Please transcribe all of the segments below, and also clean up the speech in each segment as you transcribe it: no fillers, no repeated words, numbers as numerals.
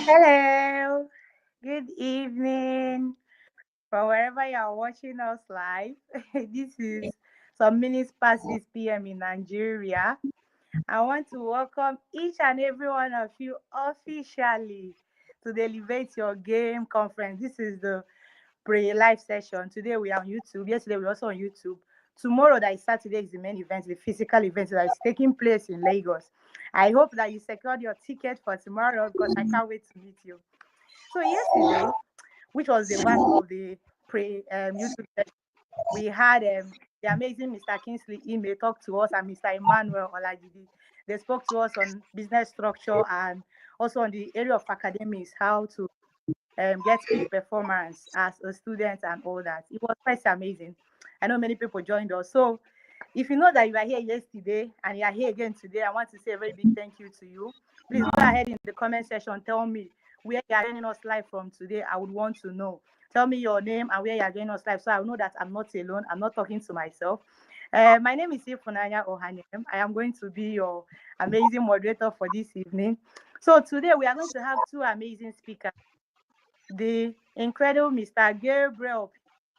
Hello, good evening from wherever you are watching us live. This is some minutes past 6 p.m. in Nigeria. I want to welcome each and every one of you officially to the Elevate Your Game conference. This is the pre-live session. Today we are on YouTube. Yesterday we were also on YouTube. Tomorrow, that is Saturday, is the main event, the physical event that is taking place in Lagos. I hope that you secured your ticket for tomorrow because I can't wait to meet you. So yesterday, which was the one of the pre YouTube session, we had the amazing Mr. Kingsley Ime talk to us and Mr. Emmanuel Olajide. They spoke to us on business structure and also on the area of academics, how to get peak performance as a student and all that. It was quite amazing. I know many people joined us. So if you know that you were here yesterday and you are here again today, I want to say a very big thank you to you. Please go ahead in the comment section. Tell me where you are joining us live from today. I would want to know. Tell me your name and where you are joining us live so I will know that I'm not alone. I'm not talking to myself. My name is Ifunanya Ohaniem. I am going to be your amazing moderator for this evening. So today we are going to have two amazing speakers, the incredible Mr. Gabriel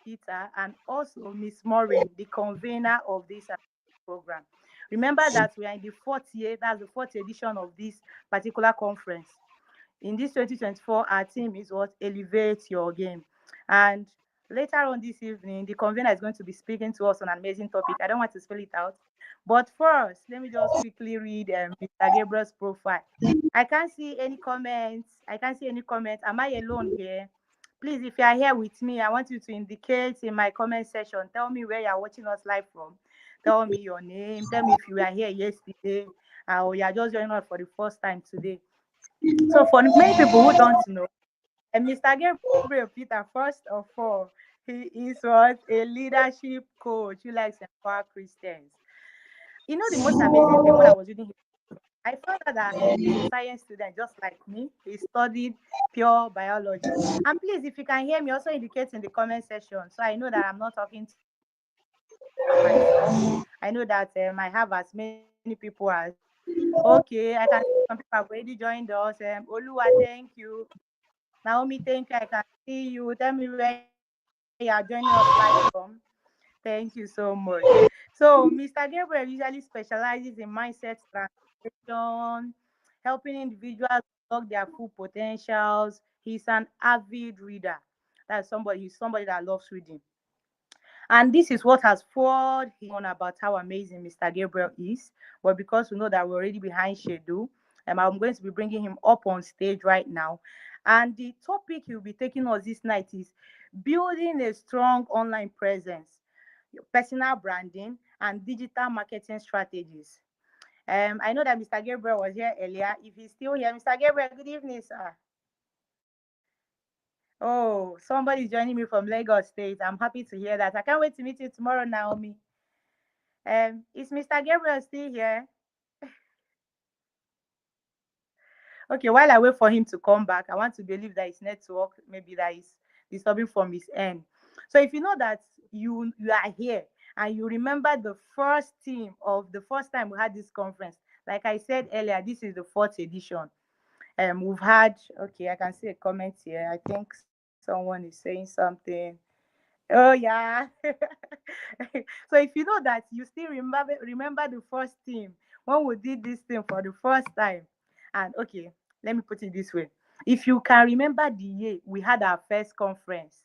Peter and also Miss Maureen, the convener of this program. Remember that we are in the fourth year, that's the fourth edition of this particular conference. In this 2024, our theme is what? Elevate Your Game. And later on this evening, the convener is going to be speaking to us on an amazing topic. I don't want to spell it out. But first, let me just quickly read Mr. Gabriel's profile. I can't see any comments. Am I alone here? Please, if you are here with me, I want you to indicate in my comment section. Tell me where you are watching us live from. Tell me your name. Tell me if you were here yesterday or you are just joining us for the first time today. So for many people who don't know, Mr. Gabriel Peter, first of all, he is what? A leadership coach who likes to empower Christians. You know the most amazing thing when I was reading his, I found out that he's a science student just like me. He studied pure biology. And please, if you can hear me, also indicate in the comment section so I know that I'm not talking to myself. I know that I have as many people as. Okay, I can see some people have already joined us. Oluwa, thank you. Naomi, thank you. I can see you. Tell me where you are joining us live from. Thank you so much. So, Mr. Gabriel usually specializes in mindset transformation, helping individuals unlock their full potentials. He's an avid reader. He's somebody that loves reading. And this is what has poured him on about how amazing Mr. Gabriel is. But because we know that we're already behind schedule, I'm going to be bringing him up on stage right now. And the topic he'll be taking us this night is building a strong online presence, your personal branding, and digital marketing strategies. I know that Mr. Gabriel was here earlier. If he's still here, Mr. Gabriel, good evening, sir. Oh, somebody's joining me from Lagos State. I'm happy to hear that. I can't wait to meet you tomorrow, Naomi. Is Mr. Gabriel still here? Okay, while I wait for him to come back, I want to believe that his network, maybe that is disturbing from his end. So if you know that you are here and you remember the first team of the first time we had this conference, like I said earlier, this is the fourth edition. We've had, okay, I can see a comment here. I think someone is saying something. Oh yeah. So if you know that you still remember the first team when we did this thing for the first time, and okay, let me put it this way: if you can remember the year we had our first conference,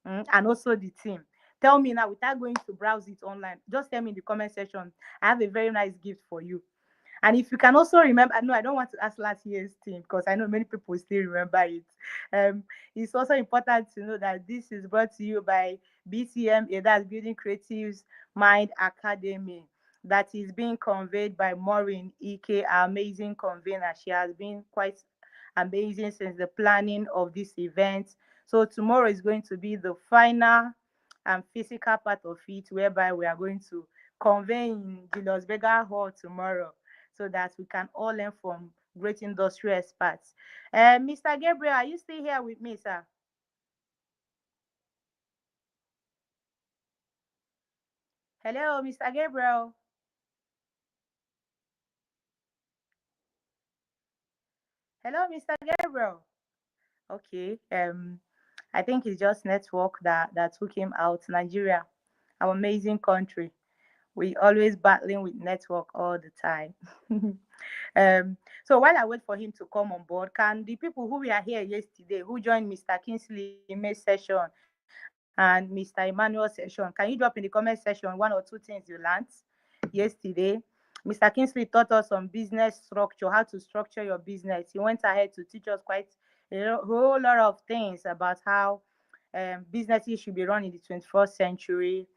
and also the team, tell me now without going to browse it online. Just tell me in the comment section. I have a very nice gift for you. And if you can also remember, no, I don't want to ask last year's team because I know many people still remember it. It's also important to know that this is brought to you by BCM, that's Building Creatives Mind Academy, that is being conveyed by Maureen Ike, our amazing convener. She has been quite amazing since the planning of this event. So tomorrow is going to be the final and physical part of it, whereby we are going to convene in Julius Berger Hall tomorrow so that we can all learn from great industry experts. Mr. Gabriel, are you still here with me, sir? Hello, Mr. Gabriel. Hello, Mr. Gabriel. Okay. I think it's just network that took him out. Nigeria, our amazing country. We always battling with network all the time. So while I wait for him to come on board, can the people who were here yesterday, who joined Mr. Kingsley May session and Mr. Emmanuel session, can you drop in the comment section one or two things you learned yesterday? Mr. Kingsley taught us on business structure, how to structure your business. He went ahead to teach us quite a whole lot of things about how businesses should be run in the 21st century,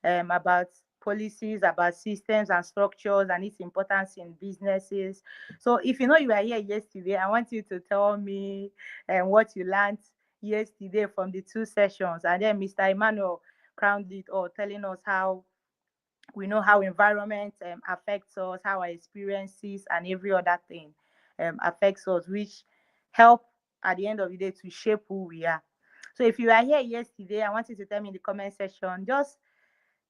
about policies, about systems and structures and its importance in businesses. So if you know you were here yesterday, I want you to tell me what you learned yesterday from the two sessions. And then Mr. Emmanuel crowned it all, telling us how we know how environment affects us, how our experiences and every other thing affects us, which help at the end of the day to shape who we are. So if you are here yesterday, I want you to tell me in the comment section, just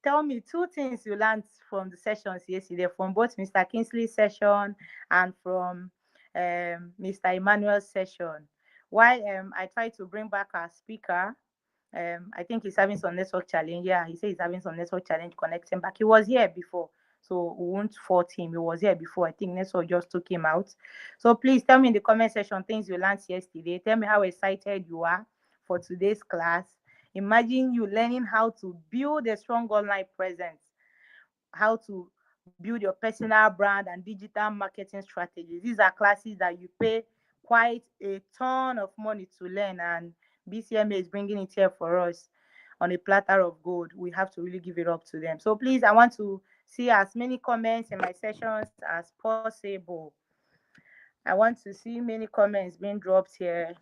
tell me two things you learned from the sessions yesterday, from both Mr. Kingsley's session and from Mr. Emmanuel's session. While I try to bring back our speaker, I think he's having some network challenge. Yeah, he said he's having some network challenge connecting back. He was here before, so we won't fault him. He was here before. I think network just took him out. So please tell me in the comment section things you learned yesterday. Tell me how excited you are for today's class. Imagine you learning how to build a strong online presence, how to build your personal brand and digital marketing strategies. These are classes that you pay quite a ton of money to learn, and BCMA is bringing it here for us on a platter of gold. We have to really give it up to them. So please, I want to see as many comments in my sessions as possible. I want to see many comments being dropped here.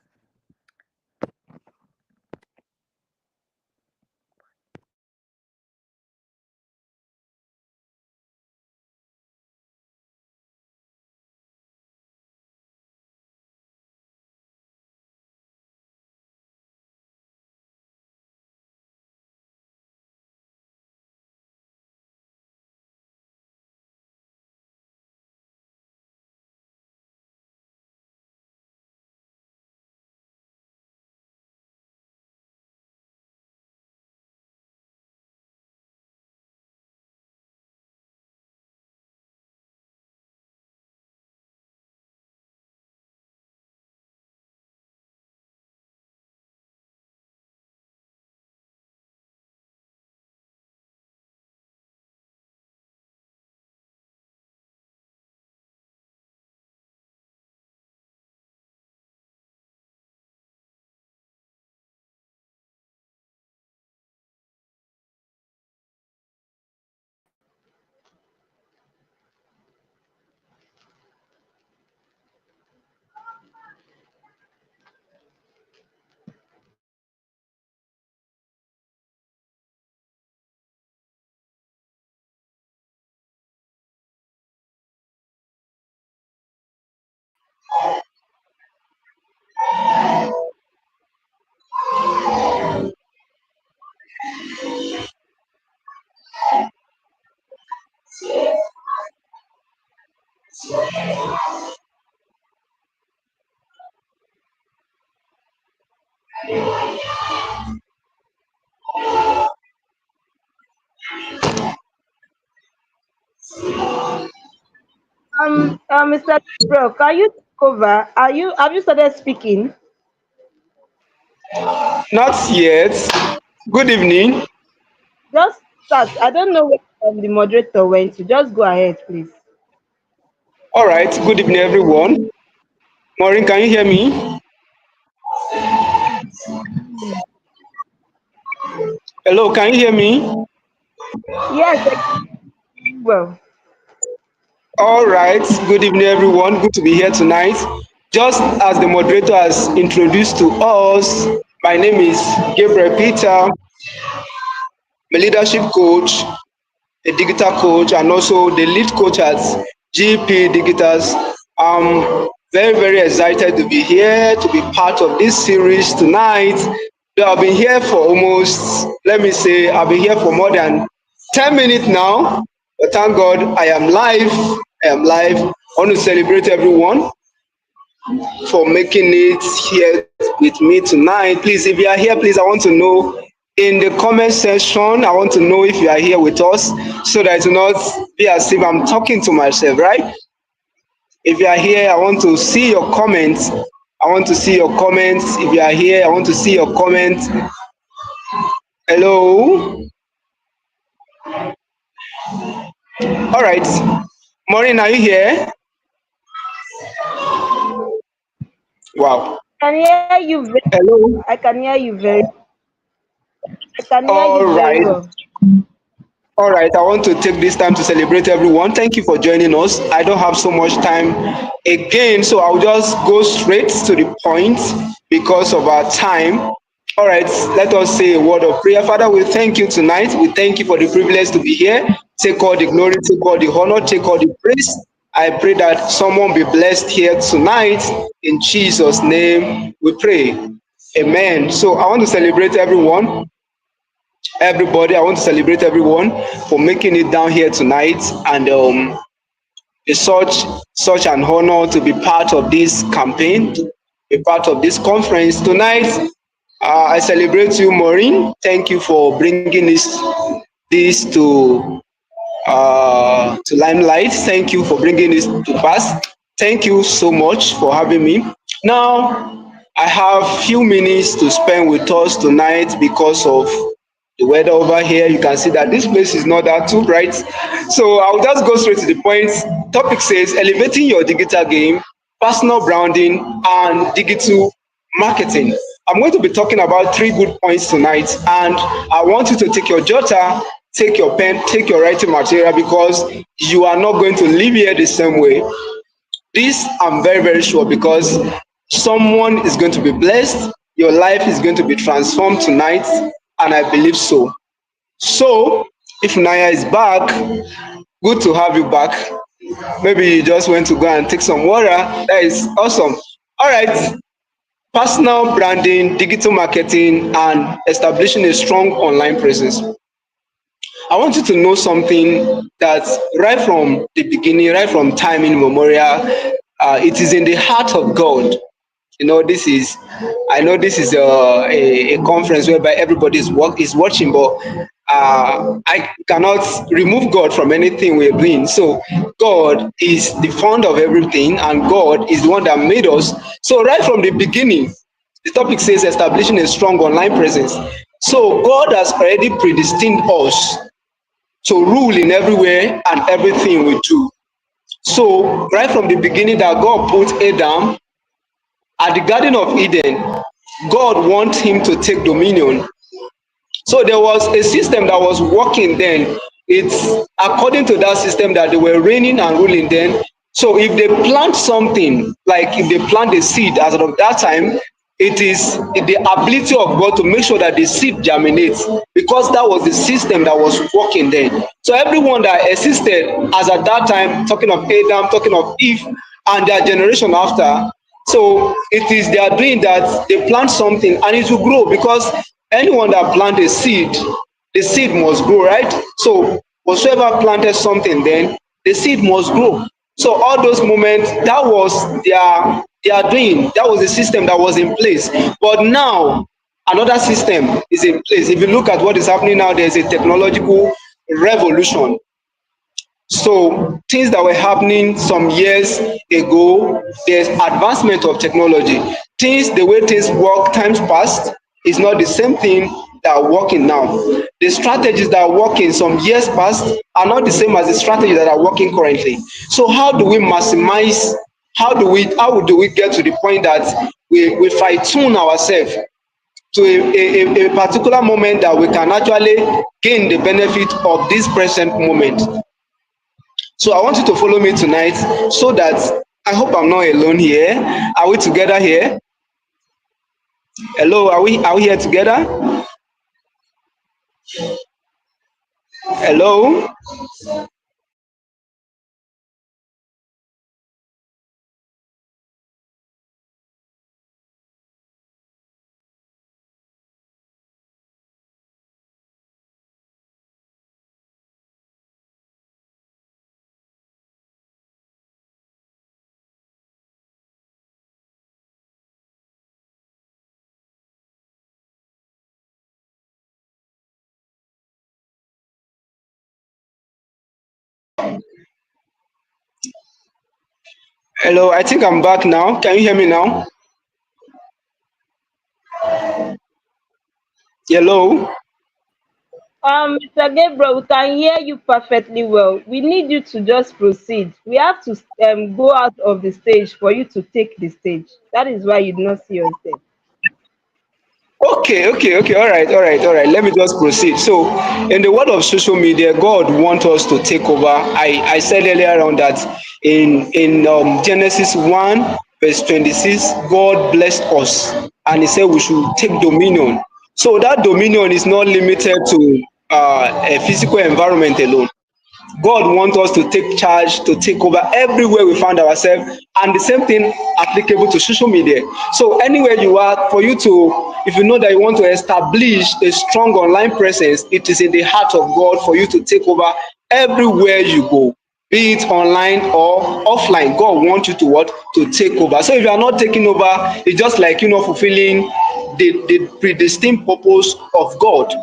Mr. Bro, can you take over? Have you started speaking? Not yet. Good evening. Just start. I don't know where the moderator went to. Just go ahead, please. All right. Good evening, everyone. Maureen, can you hear me? Hello, can you hear me? Yes, well. All right. Good evening, everyone. Good to be here tonight. Just as the moderator has introduced to us, my name is Gabriel Peter. I'm a leadership coach, a digital coach, and also the lead coach at GP Digitals. I'm very, very excited to be here to be part of this series tonight. So I've been here for almost, let me say, I've been here for more than 10 minutes now. But thank God I am live. I am live. I want to celebrate everyone for making it here with me tonight. Please, if you are here, please, I want to know in the comment section. I want to know if you are here with us so that it will not be as if I'm talking to myself, right? If you are here, I want to see your comments. I want to see your comments. If you are here, I want to see your comments. Hello. All right. Maureen, are you here? Wow. I can hear you very, Hello. I can hear you very, I can hear All you very right. well. All right, I want to take this time to celebrate everyone. Thank you for joining us. I don't have so much time again, so I'll just go straight to the point because of our time. All right, let us say a word of prayer. Father, we thank you tonight. We thank you for the privilege to be here. Take all the glory, take all the honor, take all the praise. I pray that someone be blessed here tonight. In Jesus' name we pray. Amen. So I want to celebrate everybody. I want to celebrate everyone for making it down here tonight, and it's such an honor to be part of this campaign, to be part of this conference tonight. I celebrate you, Maureen. Thank you for bringing this to limelight. Thank you for bringing this to pass. Thank you so much for having me. Now, I have few minutes to spend with us tonight because of the weather over here. You can see that this place is not that too bright. So I'll just go straight to the point. Topic says elevating your digital game, personal branding, and digital marketing. I'm going to be talking about three good points tonight, and I want you to take your jotter, take your pen, take your writing material because you are not going to leave here the same way. This I'm very, very sure because someone is going to be blessed. Your life is going to be transformed tonight, and I believe so. So, if Naya is back, good to have you back. Maybe you just went to go and take some water. That is awesome. All right. Personal branding, digital marketing, and establishing a strong online presence. I want you to know something that right from the beginning, right from time immemorial, it is in the heart of God. You know, I know this is a conference whereby everybody is watching, but I cannot remove God from anything we're doing. So God is the founder of everything, and God is the one that made us. So right from the beginning, the topic says establishing a strong online presence. So God has already predestined us to rule in everywhere and everything we do. So right from the beginning that God put Adam at the Garden of Eden, God wants him to take dominion. So there was a system that was working then. It's according to that system that they were reigning and ruling then. So if they plant something, like if they plant a seed as of that time, it is the ability of God to make sure that the seed germinates because that was the system that was working then. So everyone that existed as at that time, talking of Adam, talking of Eve, and their generation after, so it is their doing that they plant something and it will grow because anyone that plant a seed, the seed must grow, right? So whatsoever planted something, then the seed must grow. So all those moments, that was their doing. That was the system that was in place. But now another system is in place. If you look at what is happening now, there's a technological revolution. So things that were happening some years ago, there's advancement of technology. Things, the way things work times past is not the same thing that are working now. The strategies that are working some years past are not the same as the strategies that are working currently. So how do we maximize, how do we get to the point that we fine tune ourselves to a particular moment that we can actually gain the benefit of this present moment? So I want you to follow me tonight so that I hope I'm not alone here. Are we together here? Hello, are we here together? Hello. Hello. I think I'm back now. Can you hear me now? Hello. Mr. Gabriel, we can hear you perfectly well. We need you to just proceed. We have to go out of the stage for you to take the stage. That is why you do not see yourself. Okay. All right. Let me just proceed. So, in the world of social media, God wants us to take over. I said earlier on that in Genesis 1 verse 26, God blessed us, and He said we should take dominion. So that dominion is not limited to a physical environment alone. God wants us to take charge, to take over everywhere we find ourselves, and the same thing applicable to social media. So anywhere you are, for you to, if you know that you want to establish a strong online presence, it is in the heart of God for you to take over everywhere you go, be it online or offline. God wants you to what? To take over. So if you are not taking over, it's just like fulfilling the predestined purpose of God,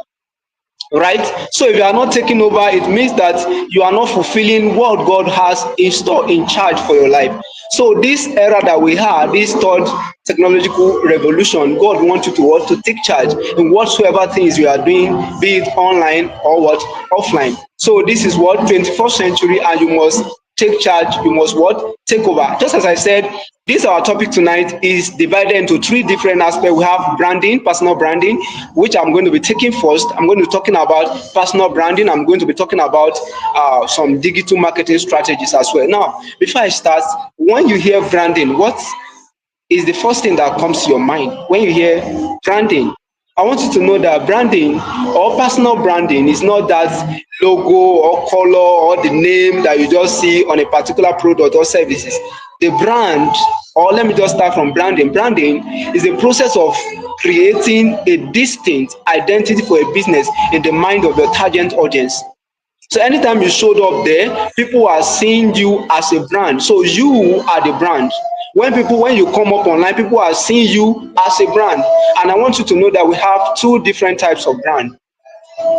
right? So if you are not taking over, it means that you are not fulfilling what God has in store, in charge for your life. So this era that we have, this third technological revolution, God wants you to what? To take charge in whatsoever things you are doing, be it online or what? Offline. So this is what 21st century, and you must take charge. You must what? Take over. Just as I said, this our topic tonight is divided into three different aspects. We have branding, personal branding, which I'm going to be taking first. I'm going to be talking about personal branding. I'm going to be talking about some digital marketing strategies as well. Now, before I start, when you hear branding, what is the first thing that comes to your mind when you hear branding? I want you to know that branding or personal branding is not that logo or color or the name that you just see on a particular product or services. The brand, or let me just start from branding. Branding is the process of creating a distinct identity for a business in the mind of your target audience. So anytime you showed up there, people are seeing you as a brand. So you are the brand. When you come up online, people are seeing you as a brand. And I want you to know that we have two different types of brand.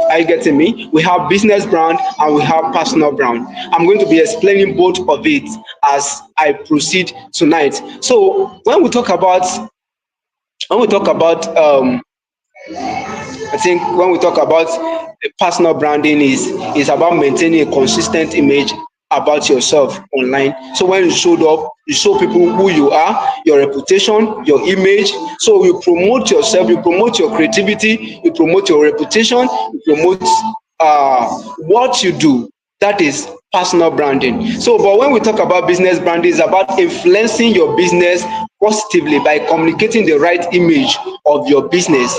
Are you getting me? We have business brand and we have personal brand. I'm going to be explaining both of it as I proceed tonight. So when we talk about I think when we talk about personal branding is about maintaining a consistent image about yourself online. So when you showed up, you show people who you are, your reputation, your image. So you promote yourself, you promote your creativity, you promote your reputation, you promote what you do. That is personal branding. So, but when we talk about business branding, it's about influencing your business positively by communicating the right image of your business.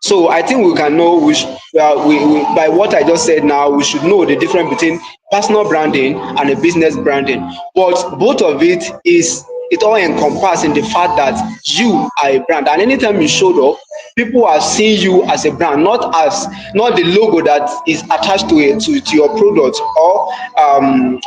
So I think we can know we by what I just said now, we should know the difference between personal branding and a business branding. But both of it all encompass in the fact that you are a brand, and anytime you showed up, people are seeing you as a brand, not the logo that is attached to it to your product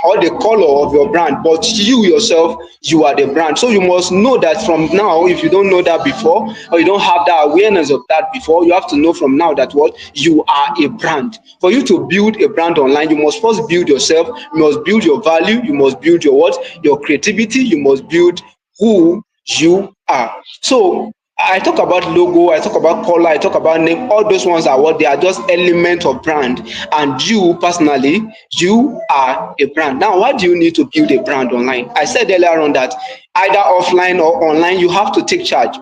or the color of your brand, but you yourself, you are the brand. So you must know that from now. If you don't know that before, or you don't have that awareness of that before, you have to know from now that what you are a brand. For you to build a brand online, you must first build yourself. You must build your value. You must build your creativity. You must build who you are. So I talk about logo, I talk about color, I talk about name. All those ones are what they are, just element of brand. And you personally, you are a brand. Now, why do you need to build a brand online? I said earlier on that either offline or online, you have to take charge,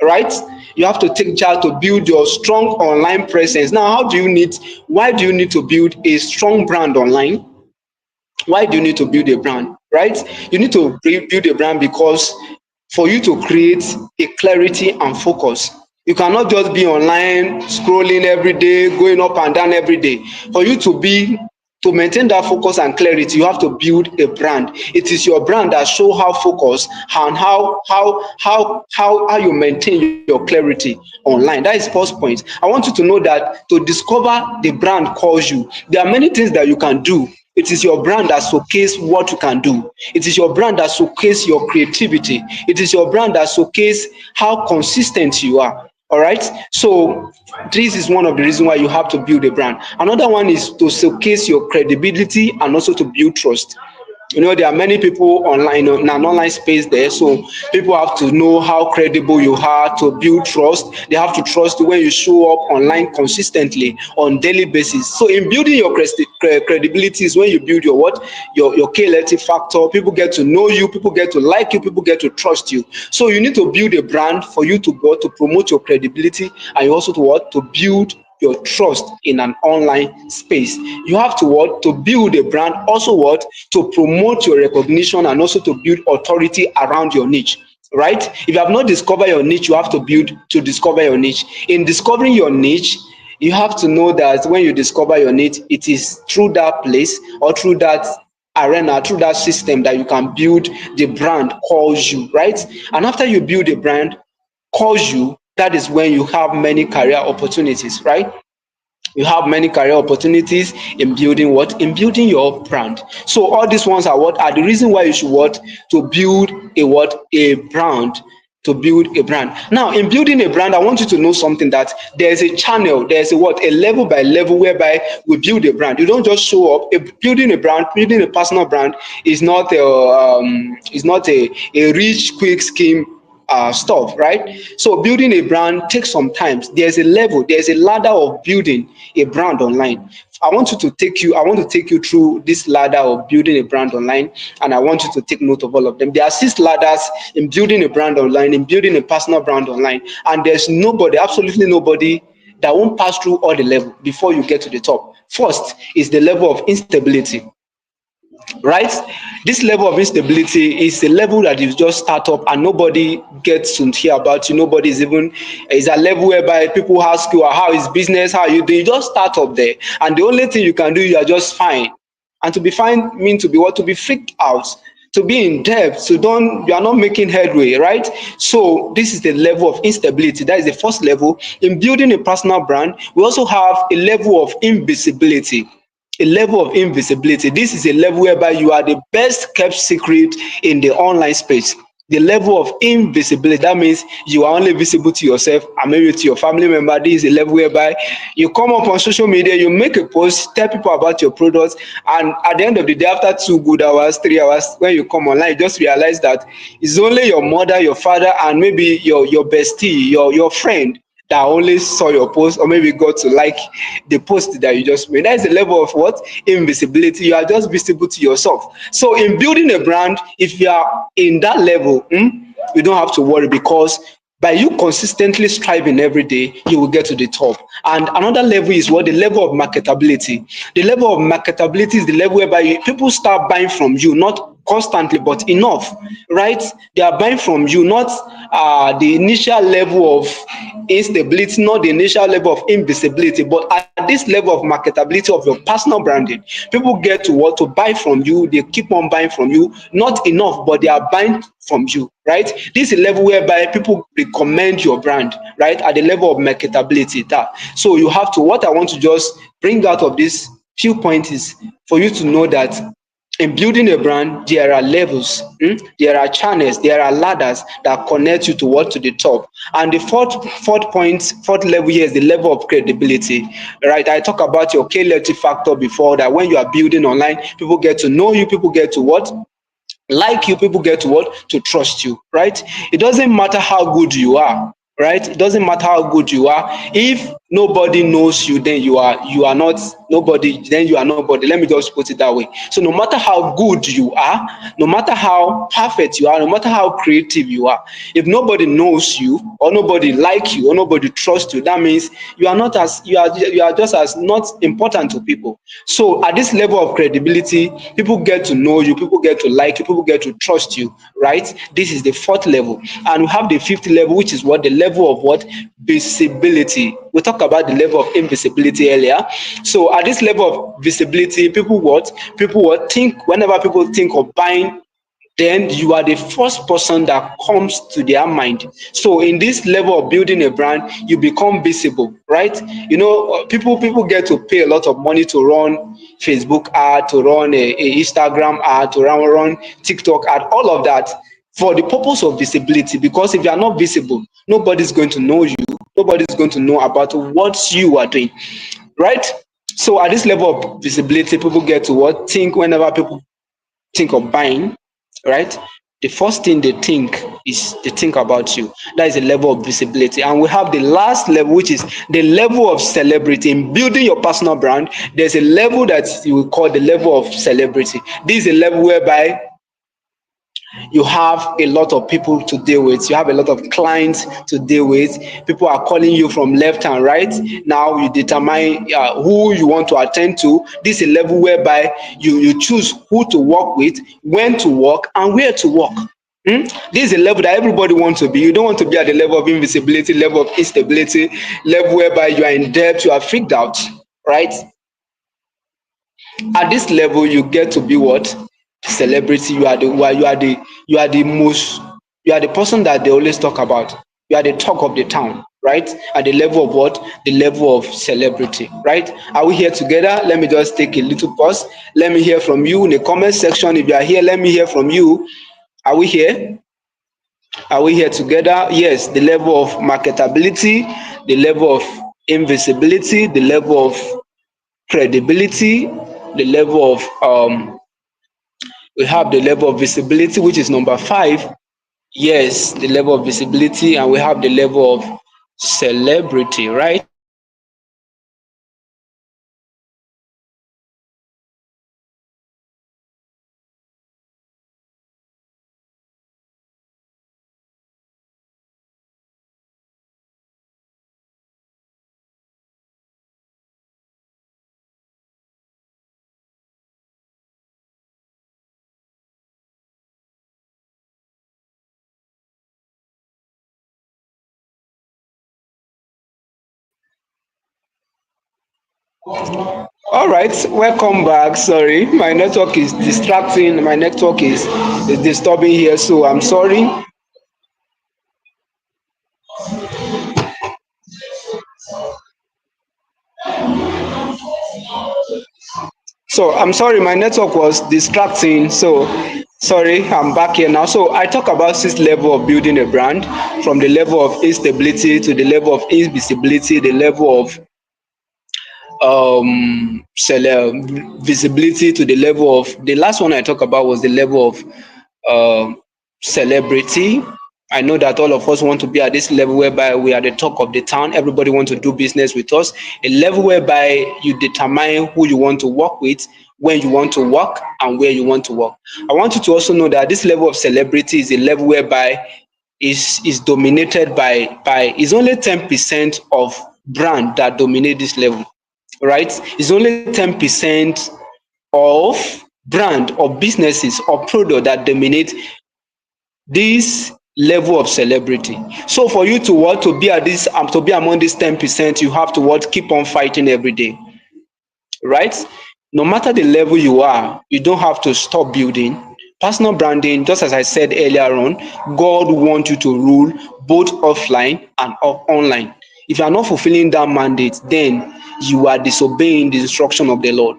right? You have to take charge to build your strong online presence. Now, why do you need to build a strong brand online? Why do you need to build a brand, right? You need to build a brand because for you to create a clarity and focus. You cannot just be online scrolling every day, going up and down every day. For you to maintain that focus and clarity, you have to build a brand. It is your brand that show how focus and how you maintain your clarity online. That is first point. I want you to know that to discover the brand calls you, there are many things that you can do. It is your brand that showcase what you can do. It is your brand that showcase your creativity. It is your brand that showcase how consistent you are. All right. So this is one of the reasons why you have to build a brand. Another one is to showcase your credibility and also to build trust. You know, there are many people online in an online space there, so people have to know how credible you are to build trust. They have to trust you when you show up online consistently on daily basis. So in building your credibility is when you build your what, your KLT factor. People get to know you, people get to like you, people get to trust you. So you need to build a brand for you to go to promote your credibility, and you also to what, to build your trust in an online space. You have to what, to build a brand, also what, to promote your recognition and also to build authority around your niche. Right? If you have not discovered your niche, you have to build to discover your niche. In discovering your niche, you have to know that when you discover your niche, it is through that place or through that arena, through that system, that you can build the brand calls you, right? And after you build a brand calls you, that is when you have many career opportunities, right? You have many career opportunities in building what, in building your brand. So all these ones are what, are the reason why you should what, to build a what, a brand, to build a brand. Now in building a brand, I want you to know something, that there's a channel, there's a what, a level by level whereby we build a brand. You don't just show up. Building a brand, building a personal brand is not a rich quick scheme stuff, right? So building a brand takes some time. There's a level, there's a ladder of building a brand online. I want to take you through this ladder of building a brand online, and I want you to take note of all of them. There are 6 ladders in building a brand online, in building a personal brand online, and there's nobody, absolutely nobody, that won't pass through all the level before you get to the top. First is the level of instability, right? This level of instability is a level that you just start up and nobody gets to hear about you. Nobody is even, is a level whereby people ask you, how is business, how are you doing? You just start up there, and the only thing you can do, you are just fine. And to be fine means to be what, to be freaked out, to be in debt, so you are not making headway, right? So this is the level of instability. That is the first level. In building a personal brand, we also have a level of invisibility. A level of invisibility. This is a level whereby you are the best kept secret in the online space. The level of invisibility, that means you are only visible to yourself and maybe to your family member. This is a level whereby you come up on social media, you make a post, tell people about your products, and at the end of the day, after 2 good hours, 3 hours, when you come online, you just realize that it's only your mother, your father, and maybe your bestie, your friend that only saw your post, or maybe got to like the post that you just made. That is the level of what, invisibility. You are just visible to yourself. So in building a brand, if you are in that level, you don't have to worry, because by you consistently striving every day, you will get to the top. And another level is what, the level of marketability. The level of marketability is the level whereby people start buying from you, not constantly but enough, right? They are buying from you, not the initial level of instability, not the initial level of invisibility, but at this level of marketability of your personal branding, people get to what, to buy from you. They keep on buying from you, not enough, but they are buying from you, right? This is a level whereby people recommend your brand, right? At the level of marketability. So you have to, what I want to just bring out of this few points is for you to know that in building a brand, there are levels, there are channels, there are ladders that connect you to what, to the top. And the fourth level here is the level of credibility, right? I talk about your KLT factor before, that when you are building online, people get to know you, people get to what, like you, people get to what, to trust you, right? It doesn't matter how good you are, right? It doesn't matter how good you are. If nobody knows you, then you are not nobody, then you are nobody. Let me just put it that way. So no matter how good you are, no matter how perfect you are, no matter how creative you are, if nobody knows you, or nobody like you, or nobody trusts you, that means you are not as you are just as not important to people. So at this level of credibility, people get to know you, people get to like you, people get to trust you, right? This is the fourth level. And we have the fifth level, which is what? The level of what? Visibility. We talked about the level of invisibility earlier. So at this level of visibility, people what? People what think, whenever people think of buying, then you are the first person that comes to their mind. So in this level of building a brand, you become visible, right? You know, people get to pay a lot of money to run Facebook ad, to run a Instagram ad, to run TikTok ad, all of that for the purpose of visibility. Because if you are not visible, nobody's going to know you, nobody's going to know about what you are doing, right? So at this level of visibility, people get to what? Think, whenever people think of buying, right? The first thing they think is they think about you. That is a level of visibility. And we have the last level, which is the level of celebrity. In building your personal brand, there's a level that you will call the level of celebrity. This is a level whereby you have a lot of people to deal with, you have a lot of clients to deal with, people are calling you from left and right. Now you determine who you want to attend to. This is a level whereby you choose who to work with, when to work, and where to work. This is a level that everybody wants to be. You don't want to be at the level of invisibility, level of instability, level whereby you are in debt, you are freaked out, right? At this level, you get to be what? Celebrity. You are the most, you are the person that they always talk about. You are the talk of the town, right? At the level of what? The level of celebrity, right? Are we here together? Let me just take a little pause. Let me hear from you in the comment section. If you are here, let me hear from you. Are we here? Are we here together? Yes, the level of marketability, the level of invisibility, the level of credibility, the level of we have the level of visibility, which is number 5. Yes, the level of visibility, and we have the level of celebrity, right? All right, welcome back. Sorry, my network is distracting. My network is disturbing here, so I'm sorry. So I'm sorry, my network was distracting. So sorry, I'm back here now. So I talk about 6 level of building a brand, from the level of instability to the level of invisibility, the level of visibility, to the level of, the last one I talked about was the level of celebrity. I know that all of us want to be at this level whereby we are the talk of the town. Everybody wants to do business with us. A level whereby you determine who you want to work with, when you want to work, and where you want to work. I want you to also know that this level of celebrity is a level whereby is dominated by is only 10% of brand that dominate this level, right? It's only 10% of brand or businesses or product that dominate this level of celebrity. So for you to what, to be at this to be among this 10%, you have to what, keep on fighting every day, right? No matter the level you are, you don't have to stop building. Personal branding, just as I said earlier on, God wants you to rule both offline and online. If you are not fulfilling that mandate, then you are disobeying the instruction of the Lord,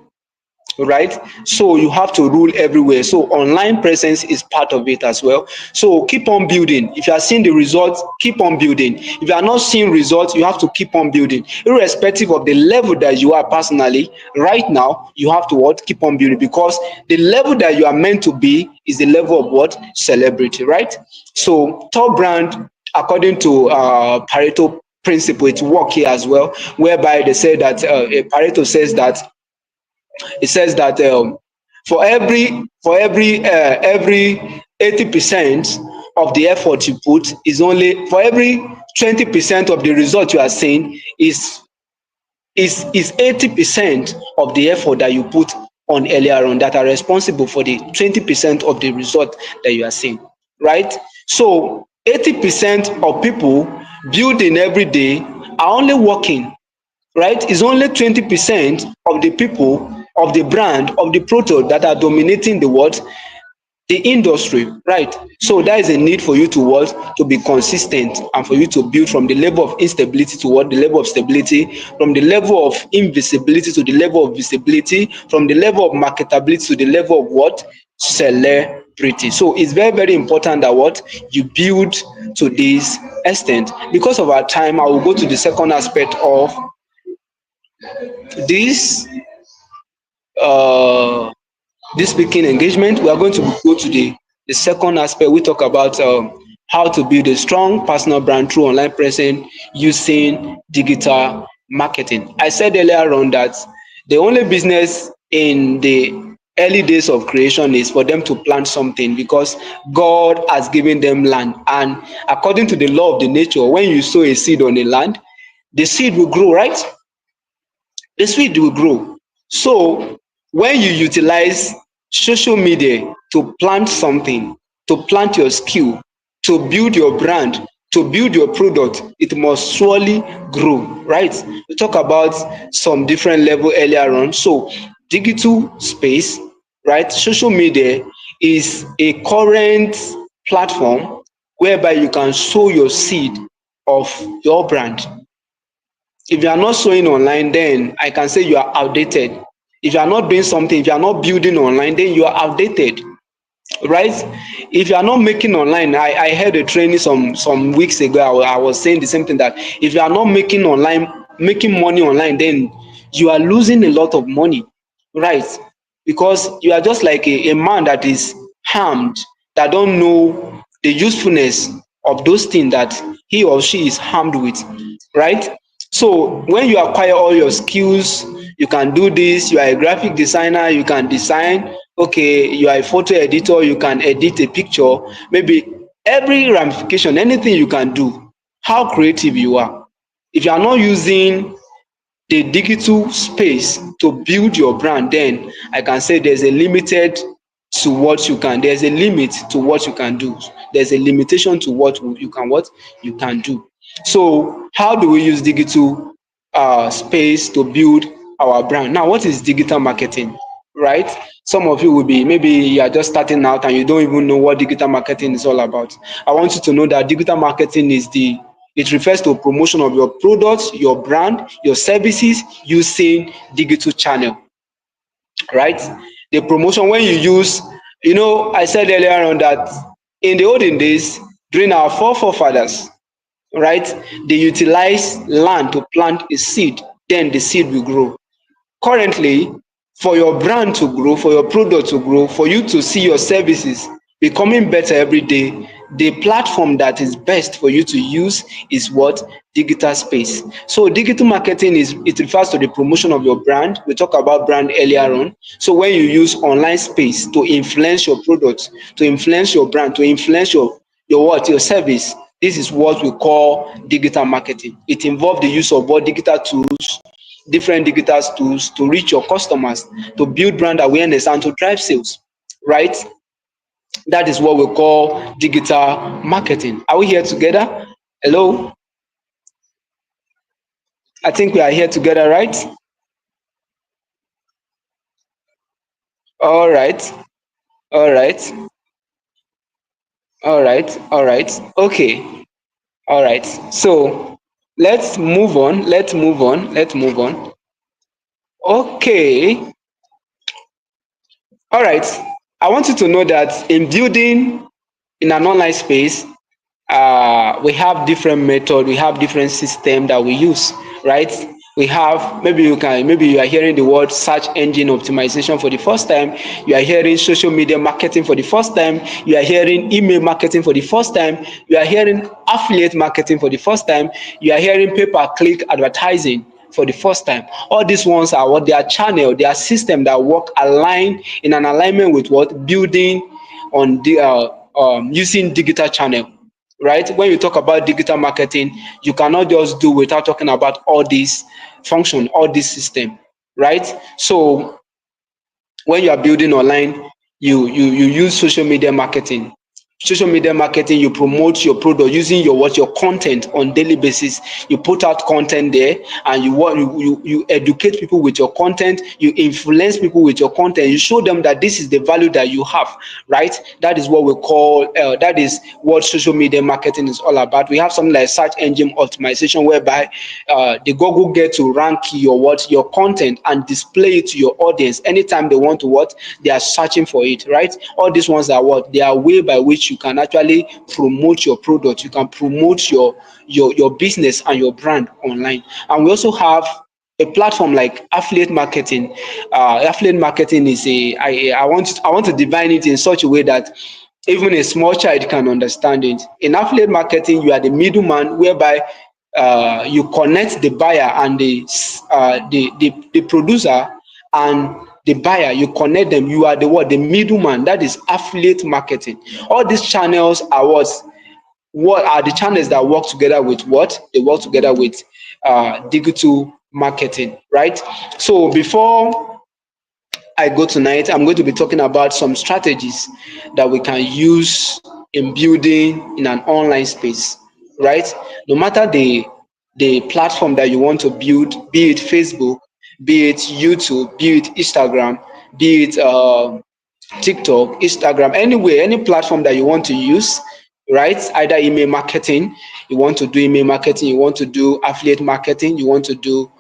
right? So you have to rule everywhere. So online presence is part of it as well. So keep on building. If you are seeing the results, keep on building. If you are not seeing results, you have to keep on building, irrespective of the level that you are personally right now. You have to what, keep on building, because the level that you are meant to be is the level of what, celebrity, right? So top brand, according to Pareto principle, it work here as well, whereby they say that Pareto says that it says that for every 80% of the effort you put is only for every 20% of the result you are seeing is 80% of the effort that you put on earlier on that are responsible for the 20% of the result that you are seeing, right? So 80% of people building every day are only working, right? It's only 20% of the people, of the brand, of the product that are dominating the what? The industry, right? So there is a need for you to what? To be consistent, and for you to build from the level of instability to what? The level of stability, from the level of invisibility to the level of visibility, from the level of marketability to the level of what? Celebrity. So it's very, very important that what? You build to this extent. Because of our time, I will go to the second aspect of this uh this speaking engagement. We are going to go to the second aspect. We talk about how to build a strong personal brand through online presence using digital marketing. I said earlier on that the only business in the early days of creation is for them to plant something, because God has given them land, and according to the law of the nature, when you sow a seed on a land, the seed will grow, right? The seed will grow. So when you utilize social media to plant something, to plant your skill, to build your brand, to build your product, it must surely grow, right? We talk about some different level earlier on. So digital space, right? Social media is a current platform whereby you can sow your seed of your brand. If you are not sowing online, then I can say you are outdated. If you are not doing something, if you are not building online, then you are outdated, right? If you are not making online, I heard a training some weeks ago. I was saying the same thing, that if you are not making money online, then you are losing a lot of money, right? Because you are just like a man that is harmed, that don't know the usefulness of those things that he or she is harmed with, right? So when you acquire all your skills, you can do this. You are a graphic designer, you can design. Okay, you are a photo editor, you can edit a picture. Maybe every ramification, anything you can do, how creative you are. If you are not using the digital space to build your brand, then I can say there's a limited to what you can, there's a limit to what you can do. There's a limitation to what you can do. So how do we use digital space to build our brand? Now, what is digital marketing, right? Some of you will be, maybe you are just starting out and you don't even know what digital marketing is all about. I want you to know that digital marketing it refers to promotion of your products, your brand, your services using digital channel, right? The promotion, when you use, I said earlier on that in the olden days, during our forefathers, right, they utilize land to plant a seed, then the seed will grow. Currently, for your brand to grow, for your product to grow, for you to see your services becoming better every day, the platform that is best for you to use is what? Digital space. So digital marketing it refers to the promotion of your brand. We talked about brand earlier on. So when you use online space to influence your product, to influence your brand, to influence your service, this is what we call digital marketing. It involves the use of what? Digital tools, different digital tools to reach your customers, to build brand awareness, and to drive sales, right? That is what we call digital marketing. Are we here together? Hello? I think we are here together, right? All right. All right. All right. All right. Okay. All right. So let's move on. Let's move on. Let's move on. Okay. All right. I want you to know that in building in an online space, we have different method, we have different system that we use, right? We have, maybe you are hearing the word search engine optimization for the first time, you are hearing social media marketing for the first time, you are hearing email marketing for the first time, you are hearing affiliate marketing for the first time, you are hearing pay-per-click advertising for the first time. All these ones are what they are channel, they are system that work align in an alignment with what building on the using digital channel, right? When you talk about digital marketing, you cannot just do without talking about all these function, all this system, right? So when you are building online, you use social media marketing. Social media marketing, you promote your product using your content on daily basis. You put out content there, and you educate people with your content, you influence people with your content, you show them that this is the value that you have, right? That is what we call that is what social media marketing is all about. We have something like search engine optimization, whereby the Google get to rank your content and display it to your audience anytime they want to what they are searching for it, right? All these ones are what they are way by which you can actually promote your product, you can promote your business and your brand online. And we also have a platform like affiliate marketing. Affiliate marketing is I want to define it in such a way that even a small child can understand it. In affiliate marketing, you are the middleman, whereby you connect the buyer and the producer and the buyer. You connect them. You are the middleman. That is affiliate marketing. All these channels are what are the channels that work together with what they work together with digital marketing, right? So before I go tonight, I'm going to be talking about some strategies that we can use in building in an online space, right? No matter the platform that you want to build, be it Facebook, be it YouTube, be it Instagram, be it TikTok, Instagram, anywhere, any platform that you want to use, right? Either email marketing, you want to do email marketing, you want to do affiliate marketing, you want to do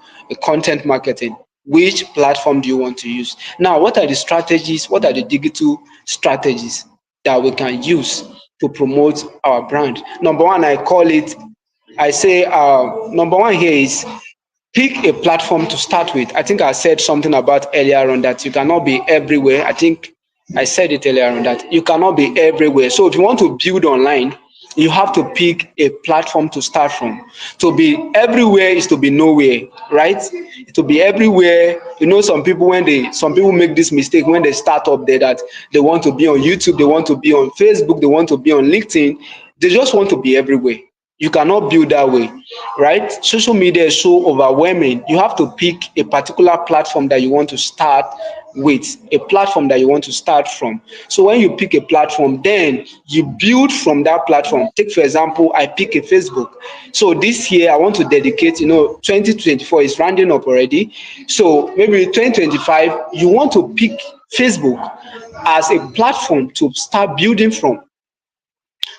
content marketing. Which platform do you want to use? Now, what are the strategies? What are the digital strategies that we can use to promote our brand? Number one, I say, number one here is pick a platform to start with. I think I said something about earlier on that you cannot be everywhere. I think I said it earlier on that you cannot be everywhere. So if you want to build online, you have to pick a platform to start from. To be everywhere is to be nowhere, right? To be everywhere, some people make this mistake when they start up there, that they want to be on YouTube, they want to be on Facebook, they want to be on LinkedIn. They just want to be everywhere. You cannot build that way, right? Social media is so overwhelming. You have to pick a particular platform that you want to start with, a platform that you want to start from. So when you pick a platform, then you build from that platform. Take, for example, I pick a Facebook. So this year I want to dedicate, 2024 is rounding up already. So maybe 2025, you want to pick Facebook as a platform to start building from.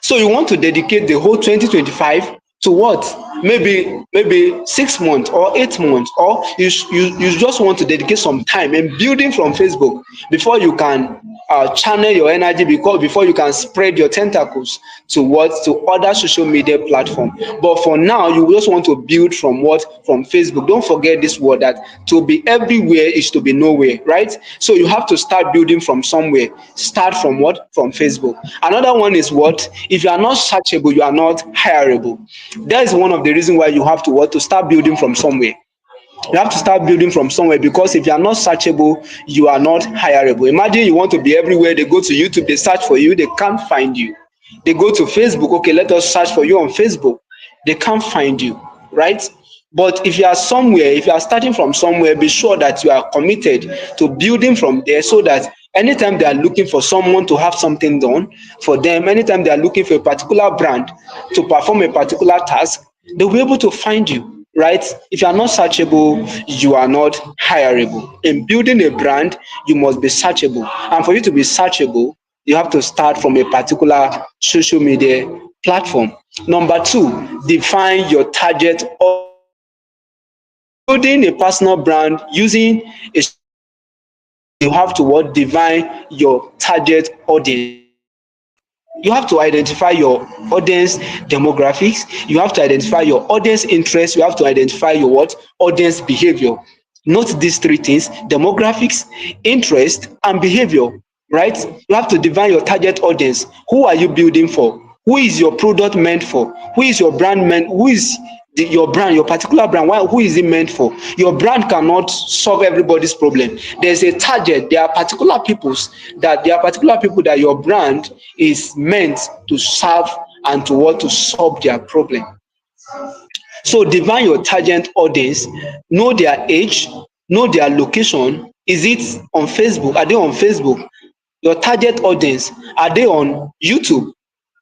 So you want to dedicate the whole 2025 to what? Maybe 6 months or 8 months, or you just want to dedicate some time in building from Facebook before you can channel your energy, because before you can spread your tentacles to other social media platform. But for now, you just want to build from what? From Facebook. Don't forget this word, that to be everywhere is to be nowhere, right? So you have to start building from somewhere. Start from what? From Facebook. Another one is what? If you are not searchable, you are not hireable. That is one of the reasons why you have to what? To start building from somewhere. You have to start building from somewhere, because if you are not searchable, you are not hireable. Imagine you want to be everywhere. They go to YouTube, they search for you, they can't find you. They go to Facebook, okay, let us search for you on Facebook. They can't find you, right? But if you are somewhere, if you are starting from somewhere, be sure that you are committed to building from there, so that anytime they are looking for someone to have something done for them, anytime they are looking for a particular brand to perform a particular task, they'll be able to find you, right? If you are not searchable, you are not hireable. In building a brand, you must be searchable. And for you to be searchable, you have to start from a particular social media platform. Number two, define your target audience. Building a personal brand using a, you have to what? Define your target audience. You have to identify your audience demographics, you have to identify your audience interests, you have to identify your what? Audience behavior. Note these three things: demographics, interest, and behavior, right? You have to define your target audience. Who are you building for? Who is your product meant for? Who is your brand meant? Who is your brand, your particular brand? Who is it meant for? Your brand cannot solve everybody's problem. There's a target. There are particular people that your brand is meant to serve and to want to solve their problem. So define your target audience, know their age, know their location. Is it on Facebook? Are they on Facebook? Your target audience, are they on YouTube?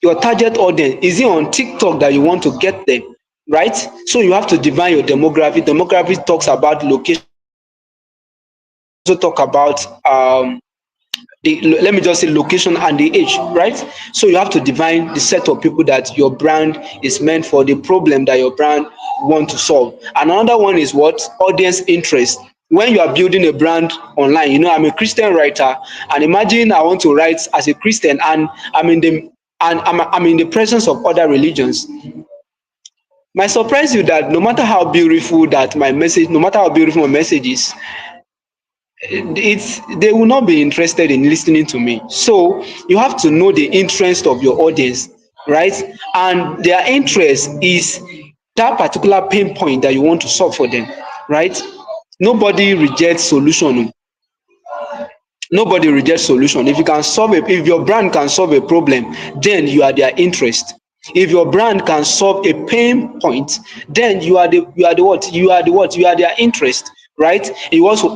Your target audience, is it on TikTok that you want to get them, right? So you have to define your demography. Demography talks about location, also talk about let me just say location and the age, right? So you have to define the set of people that your brand is meant for, the problem that your brand want to solve. And another one is what? Audience interest. When you are building a brand online, I'm a Christian writer, and imagine I want to write as a Christian, and I'm in the presence of other religions. Might surprise you that no matter how beautiful my message is, they will not be interested in listening to me. So you have to know the interest of your audience, right? And their interest is that particular pain point that you want to solve for them, right? Nobody rejects solution. Nobody rejects solution. If your brand can solve a problem, then you are their interest. If your brand can solve a pain point, then you are their interest, right? You also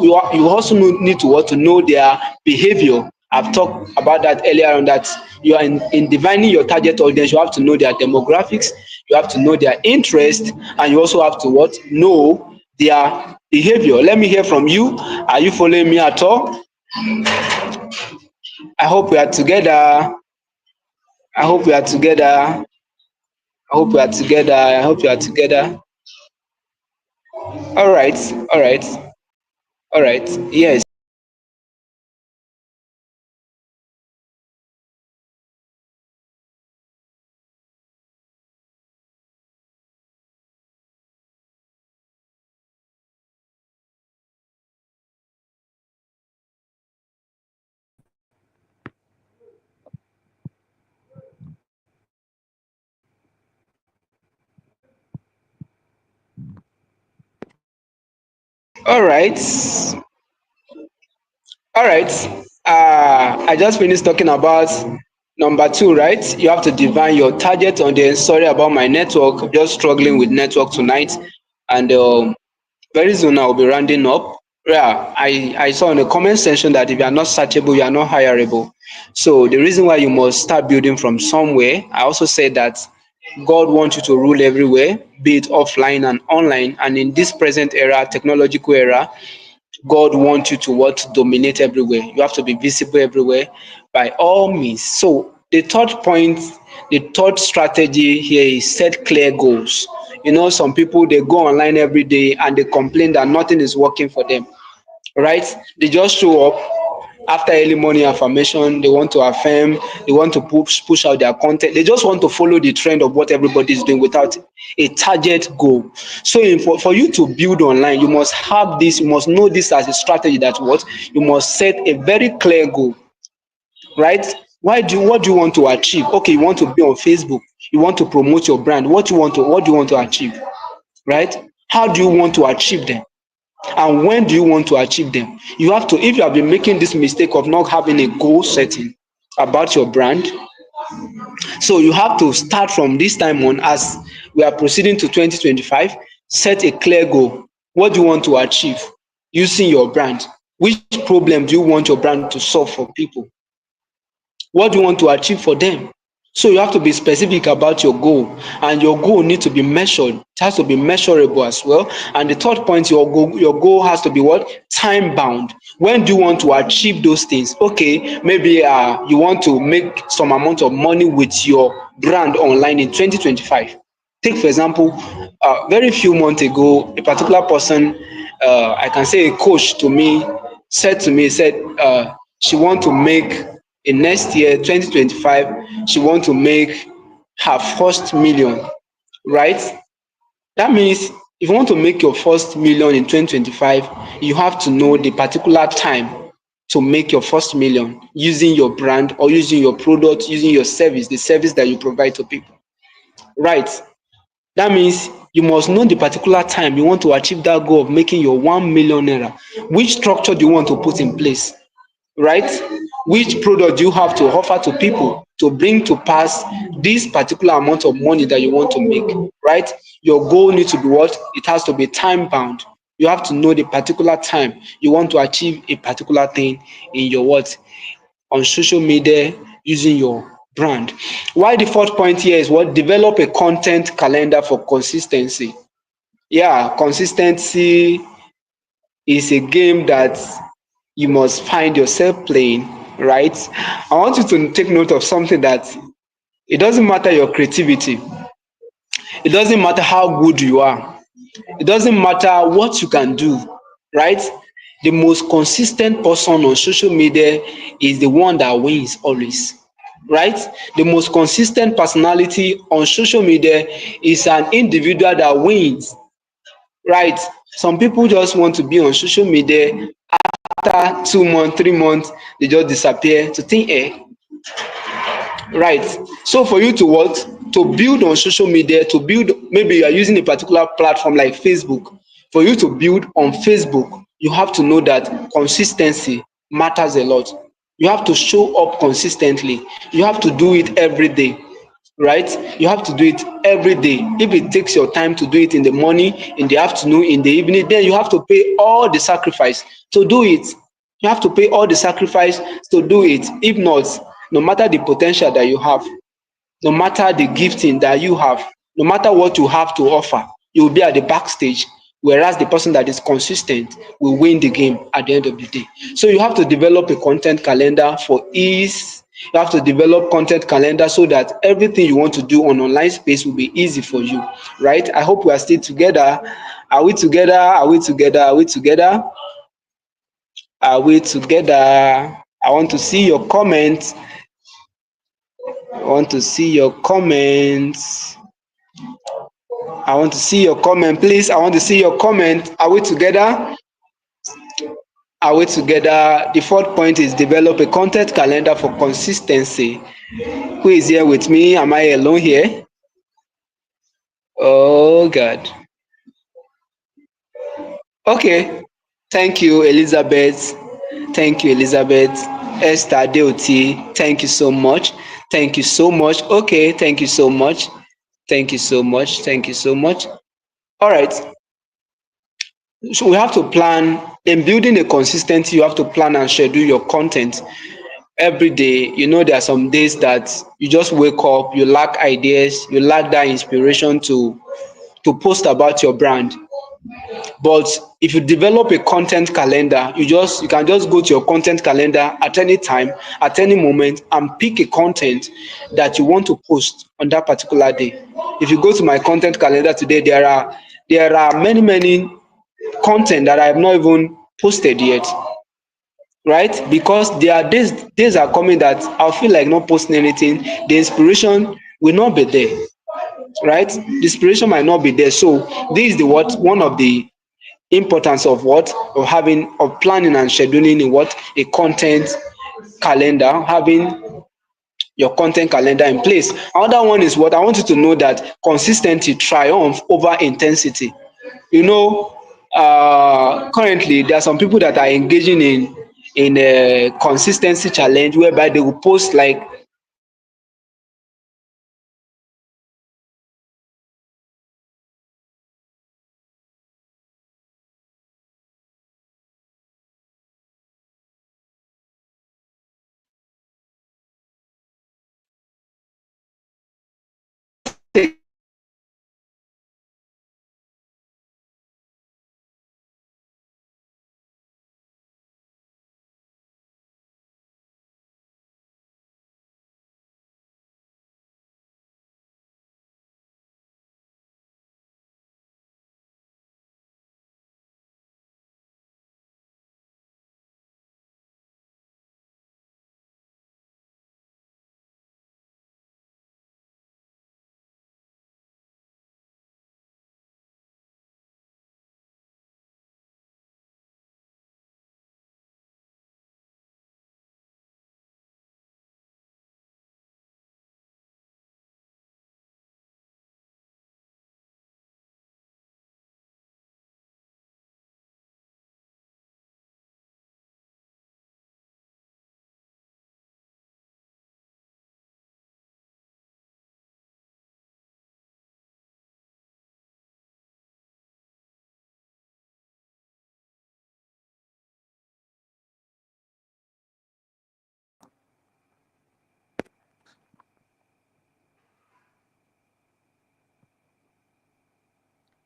need to know their behavior. I've talked about that earlier on, that you are in defining your target audience. You have to know their demographics, you have to know their interest, and you also have to know their behavior. Let me hear from you. Are you following me at all? I hope we are together. I hope we are together. I hope we are together. I hope you are together. All right. All right. All right. Yes. All right. All right. I just finished talking about number two, right? You have to define your target audience. Sorry about my network. I'm just struggling with network tonight, and very soon I'll be rounding up. Yeah, I saw in the comment section that if you are not searchable, you are not hireable. So the reason why you must start building from somewhere, I also said that God wants you to rule everywhere, be it offline and online. And in this present era, technological era, God wants you to dominate everywhere. You have to be visible everywhere by all means. So the third point, the third strategy here is set clear goals. Some people, they go online every day and they complain that nothing is working for them, right? They just show up after early morning affirmation. They want to affirm, they want to push out their content. They just want to follow the trend of what everybody is doing without a target goal. So for you to build online, you must have this, you must know this as a strategy, that you must set a very clear goal, right? What do you want to achieve? Okay, you want to be on Facebook, you want to promote your brand. What do you want to achieve, right? How do you want to achieve them? And when do you want to achieve them? You have to, if you have been making this mistake of not having a goal setting about your brand, so you have to start from this time on, as we are proceeding to 2025, set a clear goal. What do you want to achieve using your brand? Which problem do you want your brand to solve for people? What do you want to achieve for them? So you have to be specific about your goal, and your goal needs to be measured. It has to be measurable as well. And the third point, your goal has to be what? Time bound. When do you want to achieve those things? Okay, maybe you want to make some amount of money with your brand online in 2025. Take for example, very few months ago, a particular person, I can say a coach to me, said she want to make in next year 2025 she want to make her first million, right? That means if you want to make your first million in 2025, you have to know the particular time to make your first million using your brand or using your product, using your service, the service that you provide to people, right? That means you must know the particular time you want to achieve that goal of making your 1 million naira. Which structure do you want to put in place, right? Which product do you have to offer to people to bring to pass this particular amount of money that you want to make, right? Your goal needs to be what? It has to be time bound. You have to know the particular time you want to achieve a particular thing in your what? On social media using your brand. Why the fourth point here is what? Develop a content calendar for consistency. Yeah, consistency is a game that you must find yourself playing, right? I want you to take note of something, that it doesn't matter your creativity, it doesn't matter how good you are, it doesn't matter what you can do, right? The most consistent person on social media is the one that wins always, right? The most consistent personality on social media is an individual that wins, right? Some people just want to be on social media, after 2 months, 3 months, they just disappear to thin air, right? So for you to what? To build on social media, to build, maybe you are using a particular platform like Facebook. For you to build on Facebook, you have to know that consistency matters a lot. You have to show up consistently. You have to do it every day, right? You have to do it every day. If it takes your time to do it in the morning, in the afternoon, in the evening, then you have to pay all the sacrifice to do it. You have to pay all the sacrifice to do it. If not, no matter the potential that you have, no matter the gifting that you have, no matter what you have to offer, you will be at the backstage. Whereas the person that is consistent will win the game at the end of the day. So you have to develop a content calendar for ease. You have to develop content calendar so that everything you want to do on online space will be easy for you, right? I hope we are still together. Are we together? Are we together? Are we together? Are we together? I want to see your comments. I want to see your comments. I want to see your comment, please. I want to see your comment. Are we together? Are we together? The fourth point is develop a content calendar for consistency. Who is here with me? Am I alone here? Oh God. Okay. Thank you, Elizabeth. Thank you, Elizabeth. Esther Deoti. Thank you so much. Thank you so much. Okay. Thank you so much. Thank you so much. Thank you so much. All right. So we have to plan. In building a consistency, you have to plan and schedule your content every day. You know, there are some days that you just wake up, you lack ideas, you lack that inspiration to post about your brand. But if you develop a content calendar, you can just go to your content calendar at any time, at any moment, and pick a content that you want to post on that particular day. If you go to my content calendar today, there are many content that I have not even posted yet, right? Because there are days are coming that I'll feel like not posting anything. The inspiration will not be there, right? The inspiration might not be there. So this is the what one of the importance of what of having of planning and scheduling in what a content calendar, having your content calendar in place. Another one is what I want you to know, that consistency triumph over intensity. You know, currently there are some people that are engaging in a consistency challenge whereby they will post like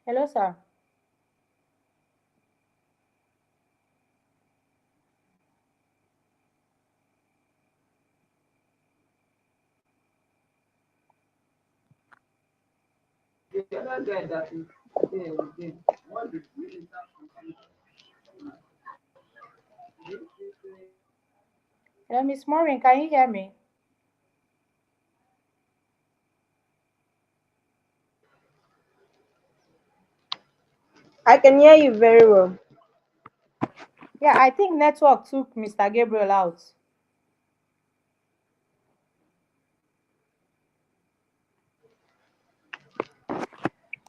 Hello, sir. The other guy that is there again. Hello, Miss Maureen, can you hear me? I can hear you very well. Yeah, I think network took Mr. Gabriel out.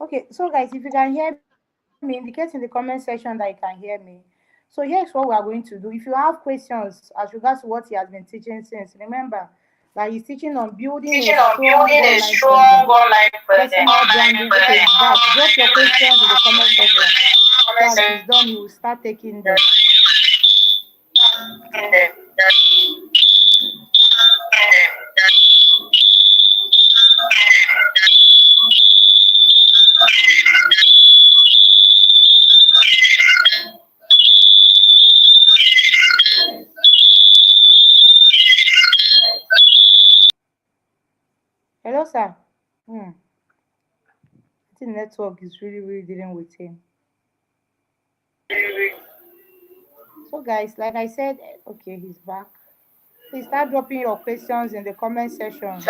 Okay, so guys, if you can hear me, indicate in the comment section that you can hear me. So here's what we are going to do. If you have questions as regards to what he has been teaching since, remember that he's teaching on building a Teaching on strong building a online strong presence, online presence. personal branding. Okay, he's back. Drop your questions in the comment section. So as he's done, he will start taking them. Hello, sir. I think network is really dealing with him. So guys, like I said, okay, he's back. Please start dropping your questions in the comment section.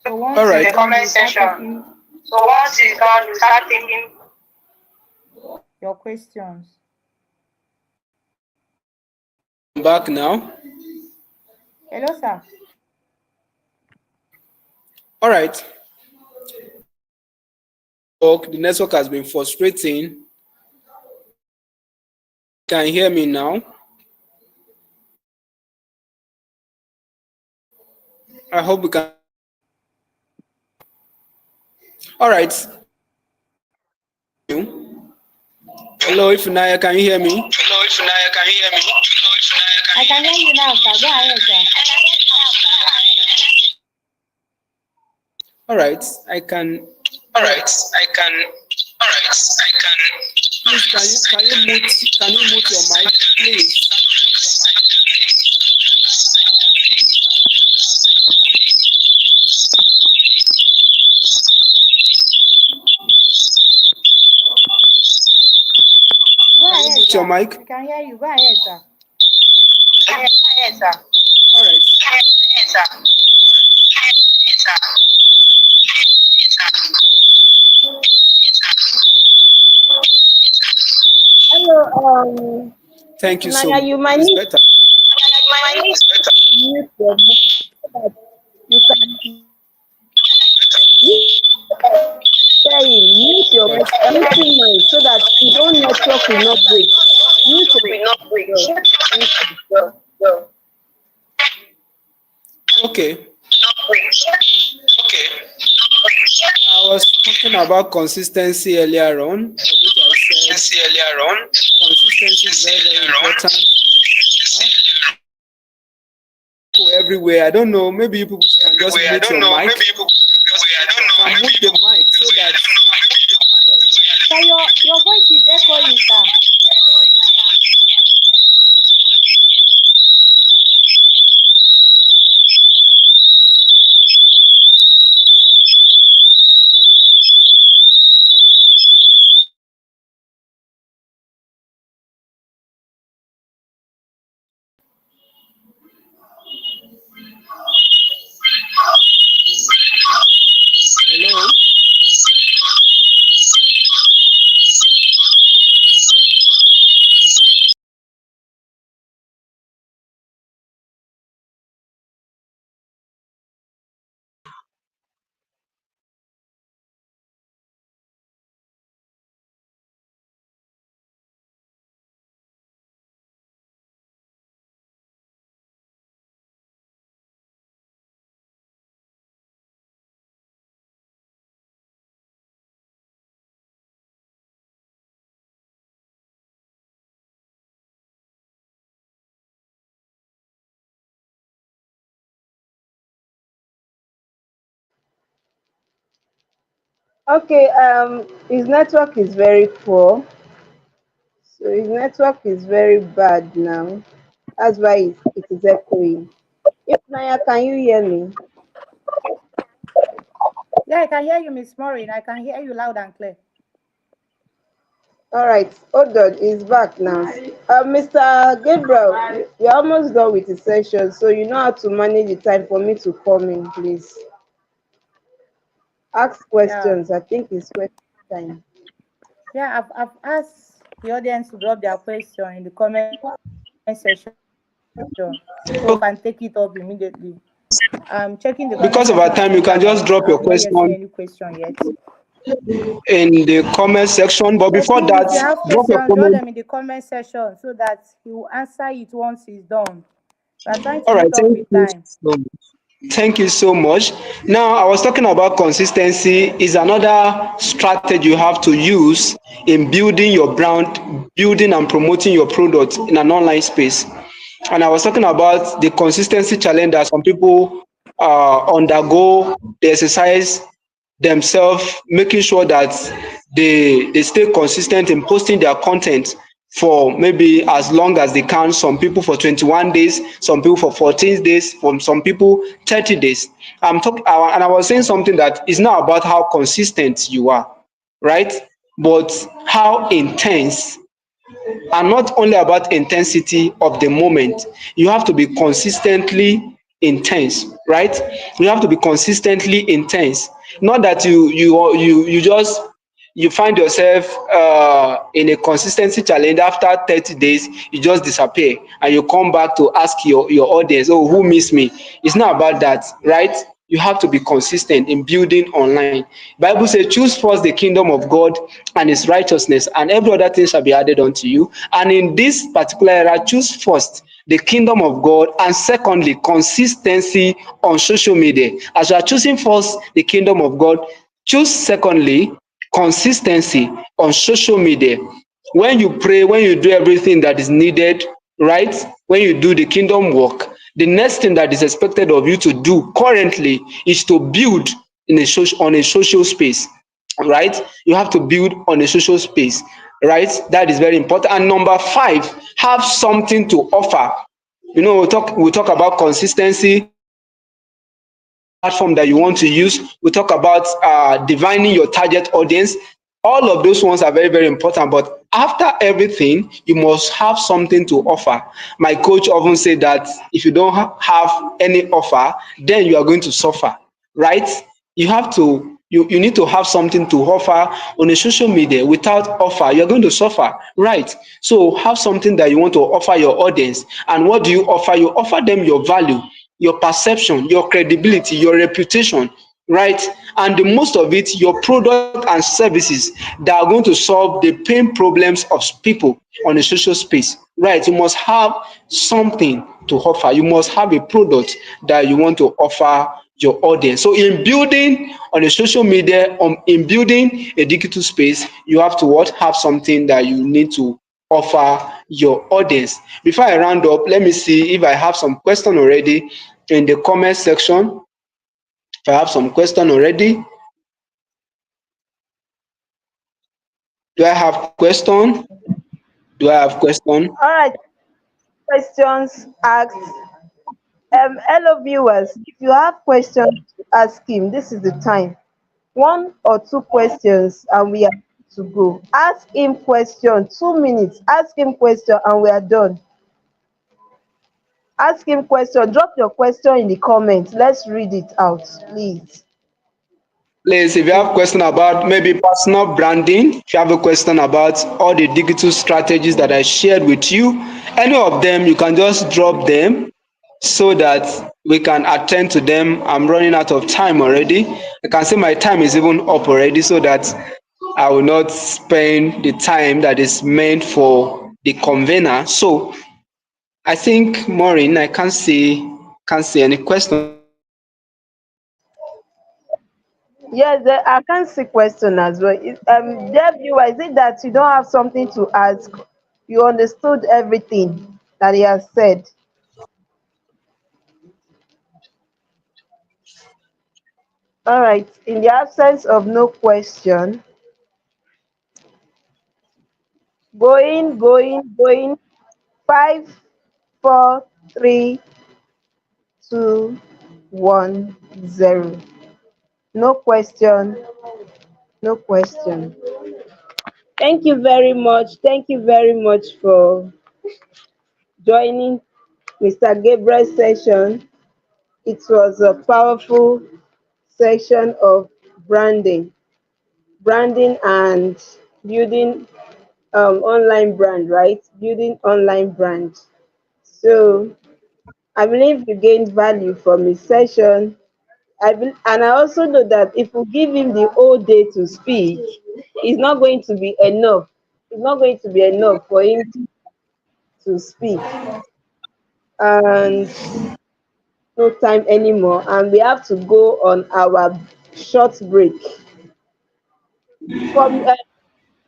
So All once right. he's The done, comment we'll start section. taking So once it's done, you start taking. your questions. I'm back now. Hello, sir. All right. The network has been frustrating. Can you hear me now? I hope we can. All right. Hello, Ifunaya, can you hear me? Hello, Ifunaya, can you hear me? I can hear you now, sir. Go ahead, sir. All right, I can. All right, I can. All right, I can. Please, can you mute your mic, please? Go Can you ahead, mute your sir. mic? We can hear you. Go ahead, sir. Yes, sir. All right. Yes, sir. Yes, sir. Hello, Thank you so Naya, much. you might It's need better. to mute your mic so that you can hear him. Mute your mic, muting mine so that your own network will not break. Mute your Will not break. mic. Well, Okay. okay. I was talking about consistency earlier on, which I said Earlier on, consistency is very important everywhere. I don't know. Maybe you people can just I mute don't your know. mic. Maybe people. I don't know. Can mute the mic so that. Sir, your voice is echoing, sir. Hello. Okay, his network is very poor. So his network is very bad now. That's why it is echoing. If Naya, can you hear me? Yeah, I can hear you, Miss Maureen. I can hear you loud and clear. All right, hold on, he's back now. Mr. Gabriel, you're almost done with the session, so you know how to manage the time for me to come in, please. Ask Yeah. questions. I think it's question time. Yeah, I've asked the audience to drop their question in the comment section so we can take it up immediately. I'm checking the comment section Because as of our well, time, you but can just drop I've your not yet seen question any question yet. in the comment section. But So before please, if that, you have drop your questions, drop comment. them in the comment section so that he will answer it once he's done. We are trying to All right, meet up with time. thank you so much. Now, I was talking about consistency is another strategy you have to use in building your brand, building and promoting your product in an online space. And I was talking about the consistency challenge that some people undergo, the exercise themselves, making sure that they stay consistent in posting their content for maybe as long as they can. Some people for 21 days, some people for 14 days, from some people 30 days. I'm talking, and I was saying something that is not about how consistent you are, right? But how intense, and not only about intensity of the moment. You have to be consistently intense, right? You have to be consistently intense. Not that you just you find yourself in a consistency challenge. After 30 days you just disappear and you come back to ask your audience, oh, who missed me? It's not about that, right? You have to be consistent in building online. Bible says, choose first the kingdom of God and his righteousness, and every other thing shall be added unto you. And in this particular era, choose first the kingdom of God, and secondly, consistency on social media. As you are choosing first the kingdom of God, choose secondly consistency on social media. When you pray, when you do everything that is needed, right? When you do the kingdom work, the next thing that is expected of you to do currently is to build in a social, on a social space, right? You have to build on a social space, right? That is very important. And number five, have something to offer. You know, we talk about consistency, platform that you want to use. We talk about divining your target audience. All of those ones are very, very important. But after everything, you must have something to offer. My coach often said that if you don't have any offer, then you are going to suffer, right? You have to you need to have something to offer on a social media. Without offer, you're going to suffer, right? So have something that you want to offer your audience. And what do you offer? You offer them your value, your perception, your credibility, your reputation, right? And the most of it, your product and services that are going to solve the pain problems of people on a social space, right? You must have something to offer. You must have a product that you want to offer your audience. So in building on a social media, in building a digital space, you have to what? Have something that you need to offer your audience. Before I round up, let me see if I have some question already in the comment section. If I have some question already, do I have question? Do I have question? All right, questions asked. Hello, viewers. If you have questions to ask him, this is the time. One or two questions, and we are good to go. Ask him question. 2 minutes. Ask him question, and we are done. Ask him question. Drop your question in the comments. Let's read it out, please. Please, if you have question about maybe personal branding, if you have a question about all the digital strategies that I shared with you, any of them, you can just drop them so that we can attend to them. I'm running out of time already. I can see my time is even up already, so that I will not spend the time that is meant for the convener. So I think, Maureen, I can't see any question. Yes, I can see question as well. Dear viewer, is it that you don't have something to ask? You understood everything that he has said. All right. In the absence of no question, going. 5, 4, 3, 2, 1, 0. No question, no question. Thank you very much. Thank you very much for joining Mr. Gabriel's session. It was a powerful session of branding, and building online brand, right? Building online brand. So I believe you gained value from his session. And I also know that if we give him the whole day to speak, it's not going to be enough. It's not going to be enough for him to speak. And no time anymore. And we have to go on our short break. For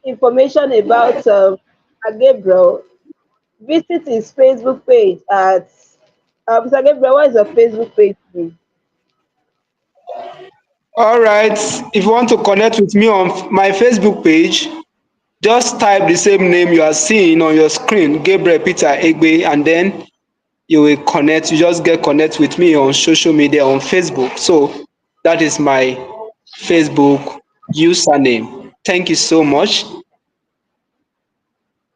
information about Gabriel, visit his Facebook page at Mr. Gabriel. What is your Facebook page name? All right. If you want to connect with me on my Facebook page, just type the same name you are seeing on your screen, Gabriel Peter Egbe, and then you will connect. You just get connect with me on social media on Facebook. So that is my Facebook username. Thank you so much.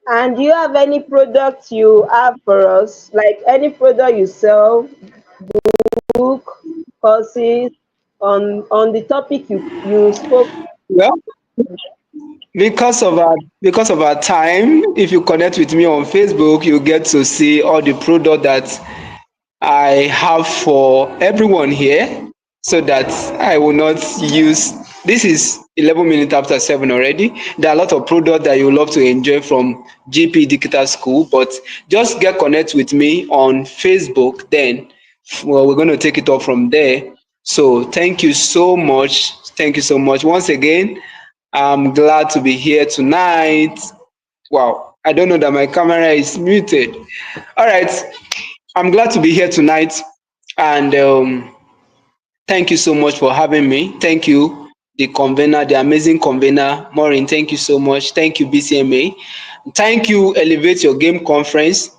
And do you have any product you have for us? Like any product you sell, book, courses on the topic you spoke? Well, because of our time, if you connect with me on Facebook, you get to see all the product that I have for everyone here, so that I will not use. This is 11 minutes after 7 already. There are a lot of products that you love to enjoy from GP Digital School, but just get connect with me on Facebook. Then, well, we're going to take it off from there. So, thank you so much. Thank you so much once again. I'm glad to be here tonight. Wow, I don't know that my camera is muted. All right, I'm glad to be here tonight, and thank you so much for having me. Thank you, the convener, the amazing convener, Maureen. Thank you so much. Thank you, BCMA. Thank you, Elevate Your Game Conference.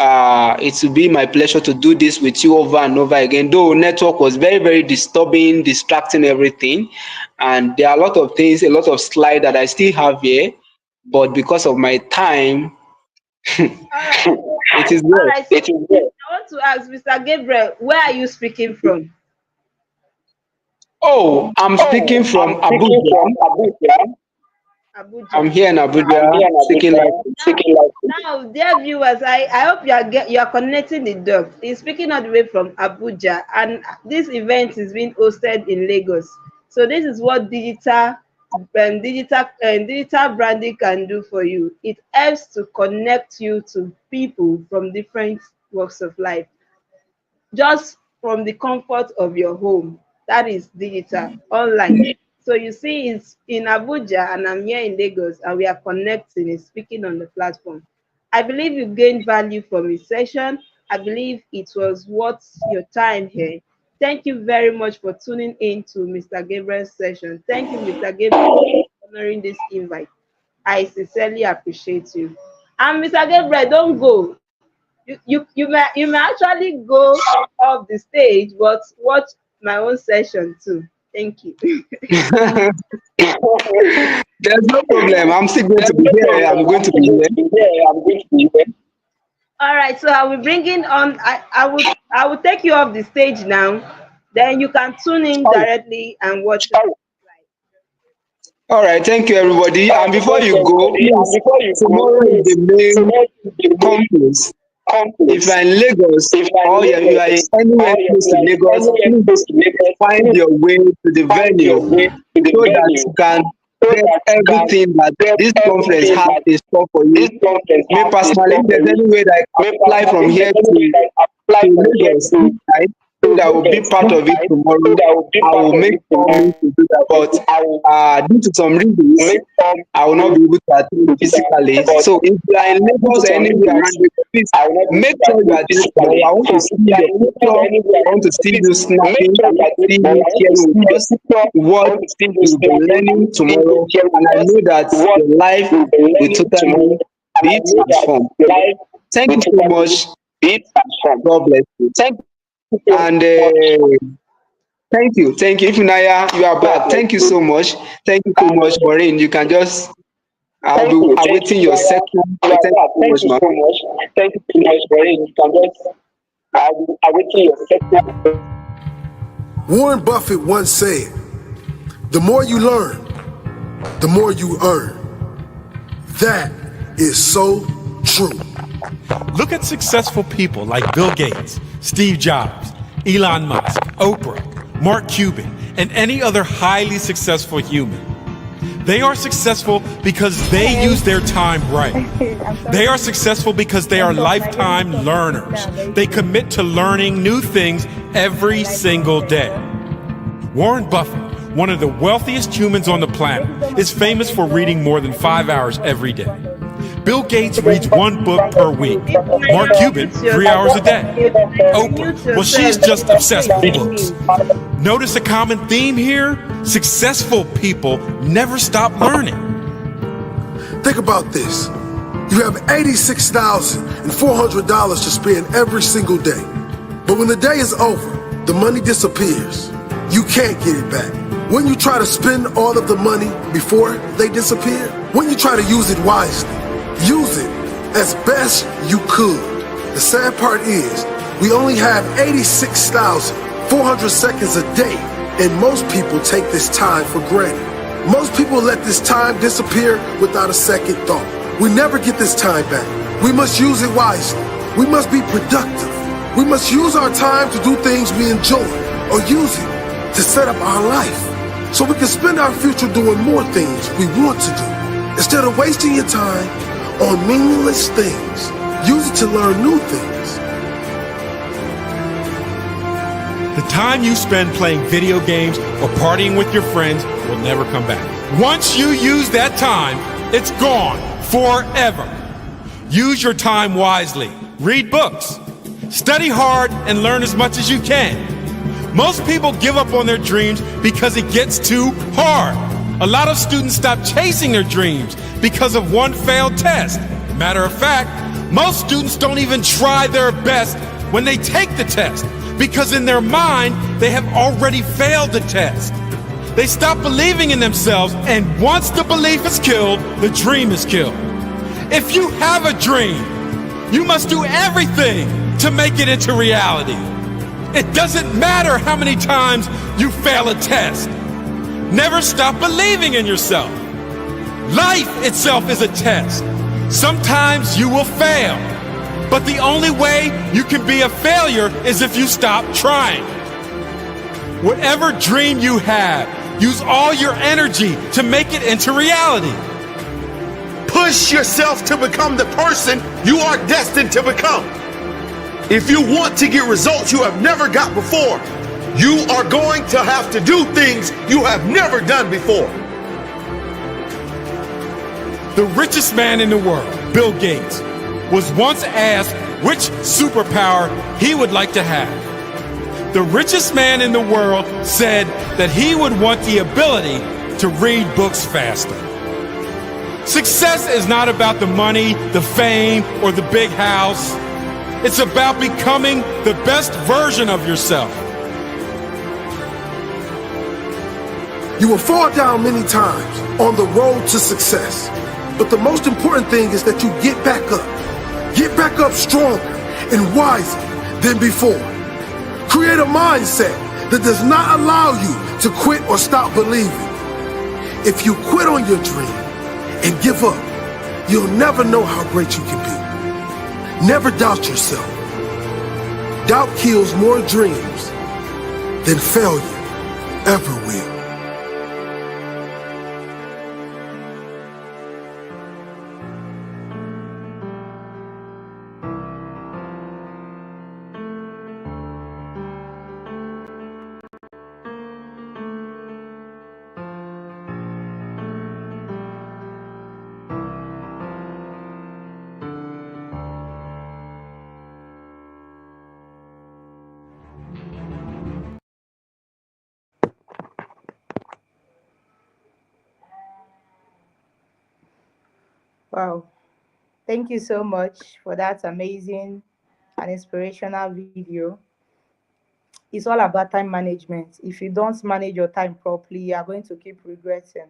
It will be my pleasure to do this with you over and over again. Though network was very, very disturbing, distracting everything, and there are a lot of things, a lot of slides that I still have here, but because of my time, All right. it is All well. right. So I want to ask Mr. Gabriel, where are you speaking from? Oh, I'm speaking from Abuja. I'm Abuja. here in Abuja, speaking like. Now, dear viewers, I hope you are connecting the dots. He's speaking all the way from Abuja, and this event is being hosted in Lagos. So this is what digital branding can do for you. It helps to connect you to people from different walks of life, just from the comfort of your home. That is digital, online. So you see, it's in Abuja and I'm here in Lagos, and we are connecting and speaking on the platform. I believe you gained value from this session. I believe it was worth your time here. Thank you very much for tuning in to Mr. Gabriel's session. Thank you, Mr. Gabriel, for honoring this invite. I sincerely appreciate you. And Mr. Gabriel, don't go. You may actually go off the stage, but watch my own session too. Thank you. There's no problem. I'm still going to be here. I'm going to be here. All right, so I will bring in on. I will take you off the stage now. Then you can tune in directly and watch it. All right. Thank you, everybody. And before you go, please, tomorrow is the main conference. If you are in Lagos or you are anywhere close to Lagos, please find your way to the venue so that you can get everything that this conference has in store for you. Me personally, if there's any way that I can fly from here to Lagos, right? that will be part of it tomorrow. I will make promise to do that, but due to some reasons, I will not be able to attend physically. So if you are in Lagos or anywhere around the please make sure you are there tomorrow. I want to see your picture. I want to see you snapping. I want to see you sharing with us what you'll be learning tomorrow. And I know that your life will totally be transformed. Thank you so much. God bless you. And thank you. Ifunaya, you are back. Thank you so much. Thank you so much, Maureen. You can just, I'll be awaiting your second. Thank you so much, man. Thank you so much, Maureen. You can just, I'll be awaiting your second. Warren Buffett once said, "The more you learn, the more you earn." That is so true. Look at successful people like Bill Gates, Steve Jobs, Elon Musk, Oprah, Mark Cuban, and any other highly successful human. They are successful because they use their time right. They are successful because they are lifetime learners. They commit to learning new things every single day. Warren Buffett, one of the wealthiest humans on the planet, is famous for reading more than 5 hours every day. Bill Gates reads 1 book per week. Mark Cuban, 3 hours a day. Oprah, well, she's just obsessed with books. Notice a common theme here? Successful people never stop learning. Think about this. You have $86,400 to spend every single day. But when the day is over, the money disappears. You can't get it back. When you try to spend all of the money before they disappear, when you try to use it wisely, use it as best you could. The sad part is, we only have 86,400 seconds a day, and most people take this time for granted. Most people let this time disappear without a second thought. We never get this time back. We must use it wisely. We must be productive. We must use our time to do things we enjoy, or use it to set up our life so we can spend our future doing more things we want to do. Instead of wasting your time on meaningless things, use it to learn new things. The time you spend playing video games or partying with your friends will never come back. Once you use that time, it's gone forever. Use your time wisely. Read books. Study hard and learn as much as you can. Most people give up on their dreams because it gets too hard. A lot of students stop chasing their dreams because of one failed test. Matter of fact, most students don't even try their best when they take the test because in their mind, they have already failed the test. They stop believing in themselves, and once the belief is killed, the dream is killed. If you have a dream, you must do everything to make it into reality. It doesn't matter how many times you fail a test. Never stop believing in yourself. Life itself is a test. Sometimes you will fail, but the only way you can be a failure is if you stop trying. Whatever dream you have, use all your energy to make it into reality. Push yourself to become the person you are destined to become. If you want to get results you have never got before, you are going to have to do things you have never done before. The richest man in the world, Bill Gates, was once asked which superpower he would like to have. The richest man in the world said that he would want the ability to read books faster. Success is not about the money, the fame, or the big house. It's about becoming the best version of yourself. You will fall down many times on the road to success. But the most important thing is that you get back up. Get back up stronger and wiser than before. Create a mindset that does not allow you to quit or stop believing. If you quit on your dream and give up, you'll never know how great you can be. Never doubt yourself. Doubt kills more dreams than failure ever will. Wow. Thank you so much for that amazing and inspirational video. It's all about time management. If you don't manage your time properly, you are going to keep regretting.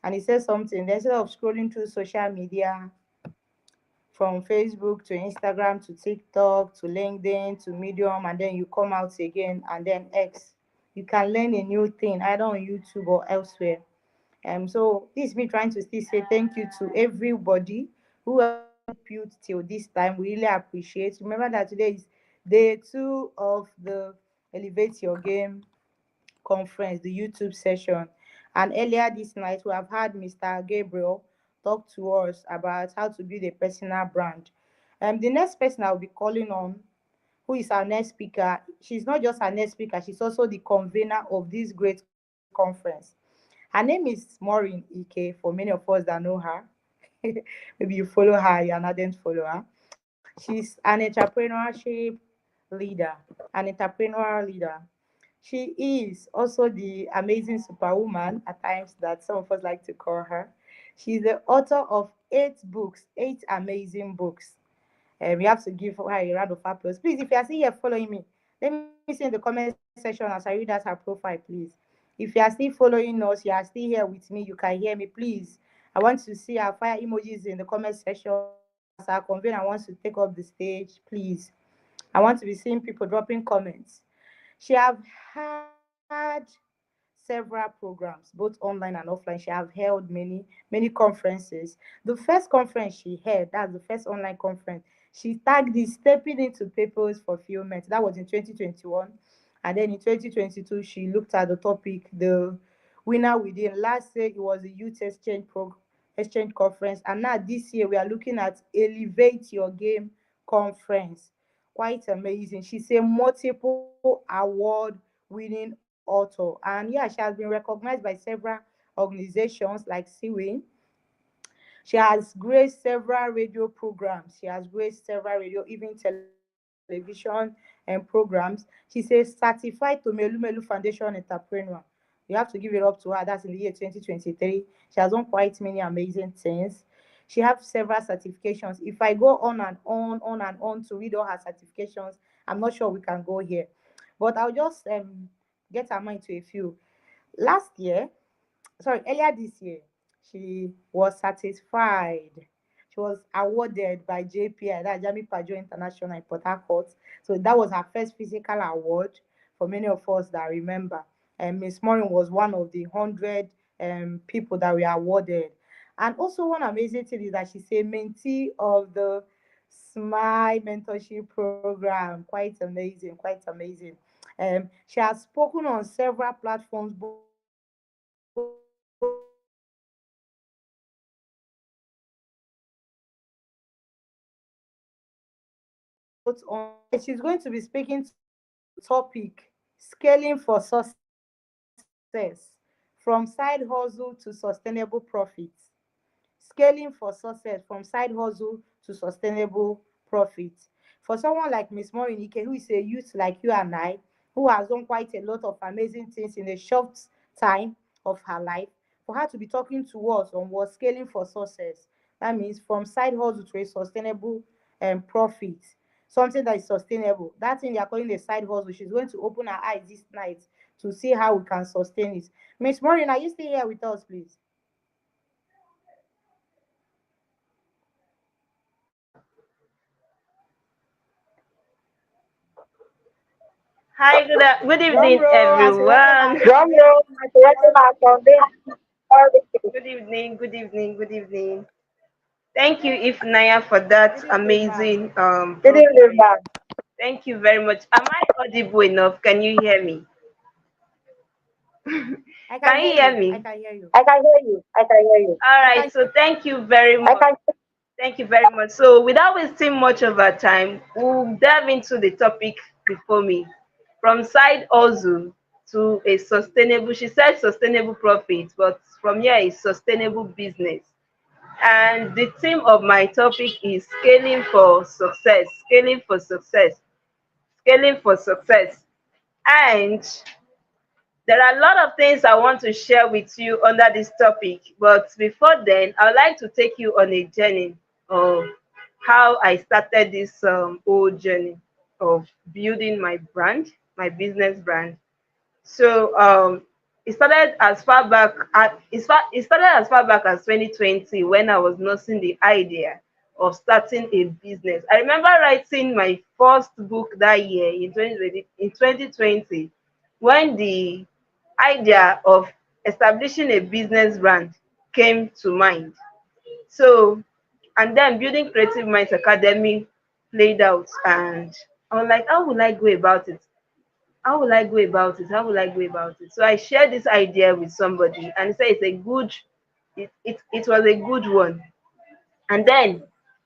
And he says something, instead of scrolling through social media from Facebook to Instagram to TikTok to LinkedIn to Medium, and then you come out again and then X, you can learn a new thing either on YouTube or elsewhere. So this is me trying to still say thank you to everybody who helped you till this time. We really appreciate. Remember that today is day 2 of the Elevate Your Game conference, the YouTube session. And earlier this night, we have had Mr. Gabriel talk to us about how to build a personal brand. The next person I'll be calling on, who is our next speaker, she's not just our next speaker, she's also the convener of this great conference. Her name is Maureen Ike, for many of us that know her. Maybe you follow her, you're an ardent follower. She's an entrepreneurship leader, an entrepreneurial leader. She is also the amazing superwoman at times that some of us like to call her. She's the author of 8 books, 8 amazing books. We have to give her a round of applause. Please, if you are still here following me, let me see in the comment section as I read out her profile, please. If you are still following us, you are still here with me, you can hear me, please. I want to see our fire emojis in the comment section as our convener wants to take up the stage, please. I want to be seeing people dropping comments. She have had several programs, both online and offline. She have held many conferences. The first conference she held, that's the first online conference, she tagged it Stepping into People's Fulfillment. That was in 2021. And then in 2022, she looked at the topic, the winner within. Last year, it was the Youth Exchange Conference. And now this year, we are looking at Elevate Your Game Conference. Quite amazing. She's a multiple award winning author. And yeah, she has been recognized by several organizations like CWIN. She has graced several radio programs. She has graced several radio, even television and programs. She's a certified Tomelu Melu Foundation entrepreneur. You have to give it up to her. That's in the year 2023. She has done quite many amazing things. She has several certifications. If I go on and on to read all her certifications, I'm not sure we can go here. But I'll just get her mind to a few. Last year, earlier this year, she was satisfied. She was awarded by JPI, that Jami Pajo International in Port Harcourt. So that was her first physical award for many of us that remember. And Miss Maureen was one of the 100 people that were awarded. And also one amazing thing is that she's a mentee of the SMILE mentorship program. Quite amazing, quite amazing. She has spoken on several platforms, both on. She's going to be speaking to the topic scaling for success, from side hustle to sustainable profits. Scaling for success, from side hustle to sustainable profit. For someone like Miss Morinike, who is a youth like you and I, who has done quite a lot of amazing things in a short time of her life, for her to be talking to us on what scaling for success, that means from side hustle to a sustainable profit, something that is sustainable. That thing they are calling a side hustle, she's going to open her eyes this night to see how we can sustain it. Miss Maureen, are you still here with us, please? Hi, good evening, everyone. Drum roll, Good evening, good evening, good evening. Thank you, Ifnaya, for that amazing Good evening, ma'am. Thank you very much. Am I audible enough? Can you hear me? Can you hear me? I can hear you. I can hear you. I can hear you. All right, so thank you very much. Thank you very much. So without wasting much of our time, we'll dive into the topic before me. From side hustle to a sustainable, she said sustainable profit, but from here is sustainable business. And the theme of my topic is scaling for success, scaling for success, scaling for success. And There are a lot of things I want to share with you under this topic, but before then, I would like to take you on a journey of how I started this whole journey of building my brand, my business brand. So it started as far back it started as far back as 2020 when I was nursing the idea of starting a business. I remember writing my first book that year in 2020 when the idea of establishing a business brand came to mind. So, and then building Creative Minds Academy played out, and I was like, how will I go about it? How will I go about it? How will I go about it? So I shared this idea with somebody, and he said it was a good one. And then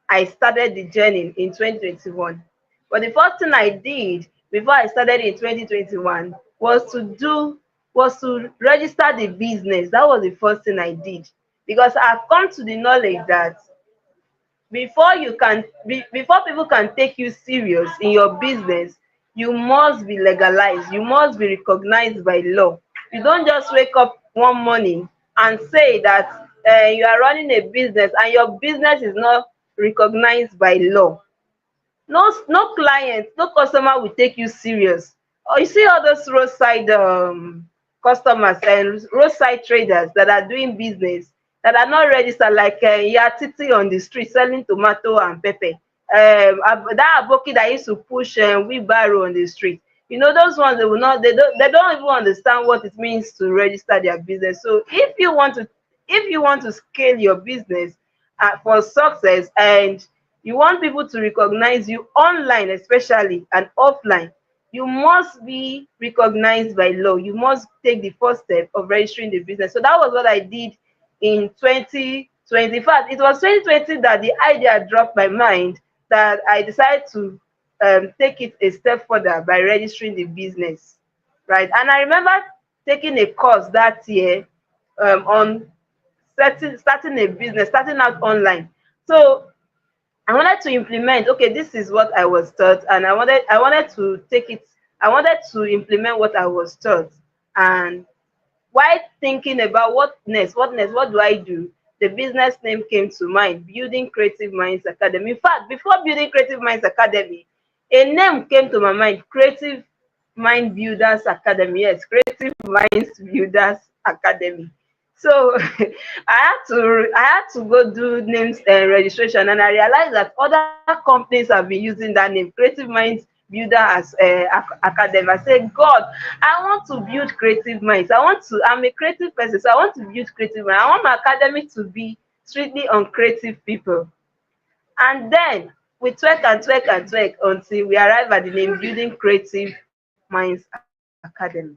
I started the journey in 2021. But the first thing I did before I started in 2021 was to register the business. That was the first thing I did, because I've come to the knowledge that before people can take you serious in your business, you must be legalized, you must be recognized by law. You don't just wake up one morning and say that you are running a business and your business is not recognized by law. No client, no customer will take you serious. Or you see all those roadside customers and roadside traders that are doing business that are not registered, like Yatiti on the street selling tomato and pepper. That aboki that used to push wheelbarrow on the street. You know, those ones they don't even understand what it means to register their business. So if you want to scale your business for success, and you want people to recognize you online especially and offline, you must be recognized by law. You must take the first step of registering the business. So that was what I did in 2020. In fact, it was 2020 that the idea dropped my mind, that I decided to take it a step further by registering the business, right? And I remember taking a course that year on starting a business, starting out online. So I wanted to implement, okay, this is what I was taught, and I wanted to take it, I wanted to implement what I was taught. And while thinking about what next, what do I do, the business name came to mind, Building Creative Minds Academy. In fact, before Building Creative Minds Academy, a name came to my mind, Creative Mind Builders Academy. Yes, Creative Minds Builders Academy. So I had to go do names and registration, and I realized that other companies have been using that name, Creative Minds Builder as Academy. I said, God, I want to build creative minds. I'm a creative person, so I want to build creative minds. I want my academy to be strictly on creative people. And then we twerk and twerk and twerk until we arrive at the name Building Creative Minds Academy.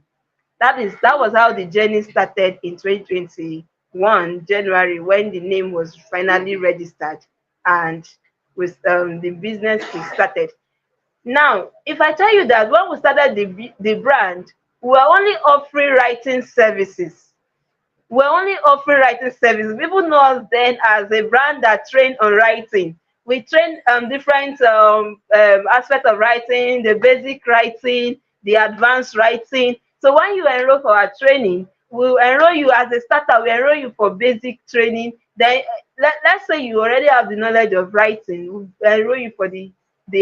That was how the journey started in 2021 January, when the name was finally registered and with the business we started. Now, if I tell you that when we started the brand, we were only offering writing services. We're only offering writing services. People know us then as a brand that trained on writing. We train different aspects of writing, the basic writing, the advanced writing. So when you enroll for our training, we'll enroll you as a starter. We enroll you for basic training. Then let's say you already have the knowledge of writing. We'll enroll you for the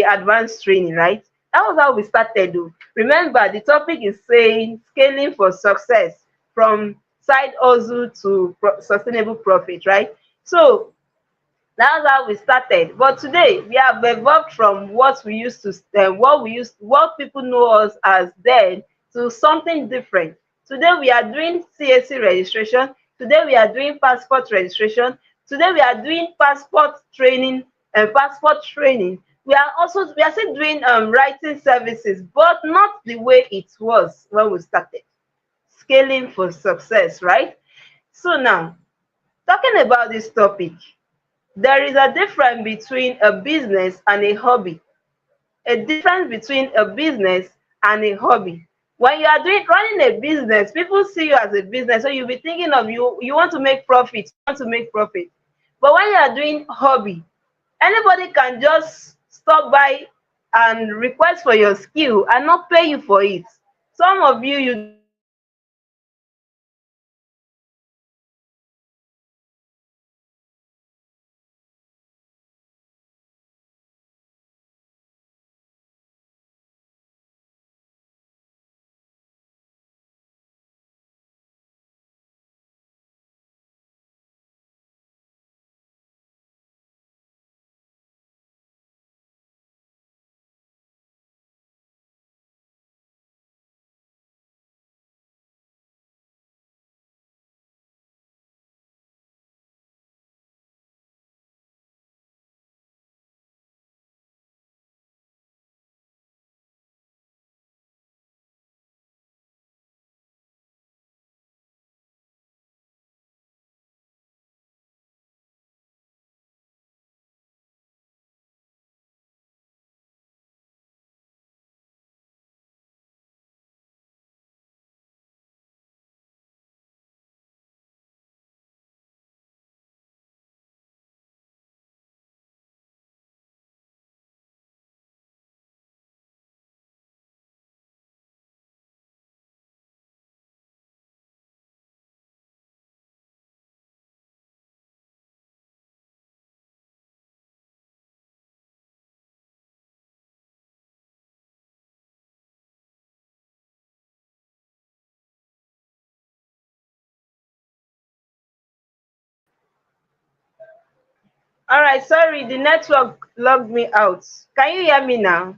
advanced training, right? That was how we started though. Remember, the topic is saying scaling for success, from side hustle to sustainable profit, right? So that's how we started. But today we have evolved from what people know us as then, to something different. Today we are doing CAC registration. Today we are doing passport registration. Today we are doing passport training and passport training. We are still doing writing services, but not the way it was when we started. Scaling for success, right? So now, talking about this topic, there is a difference between a business and a hobby. A difference between a business and a hobby. When you are running a business, people see you as a business, so you'll be thinking of you want to make profit, But when you are doing hobby, anybody can just stop by and request for your skill and not pay you for it. Some of you All right, sorry, the network logged me out. Can you hear me now?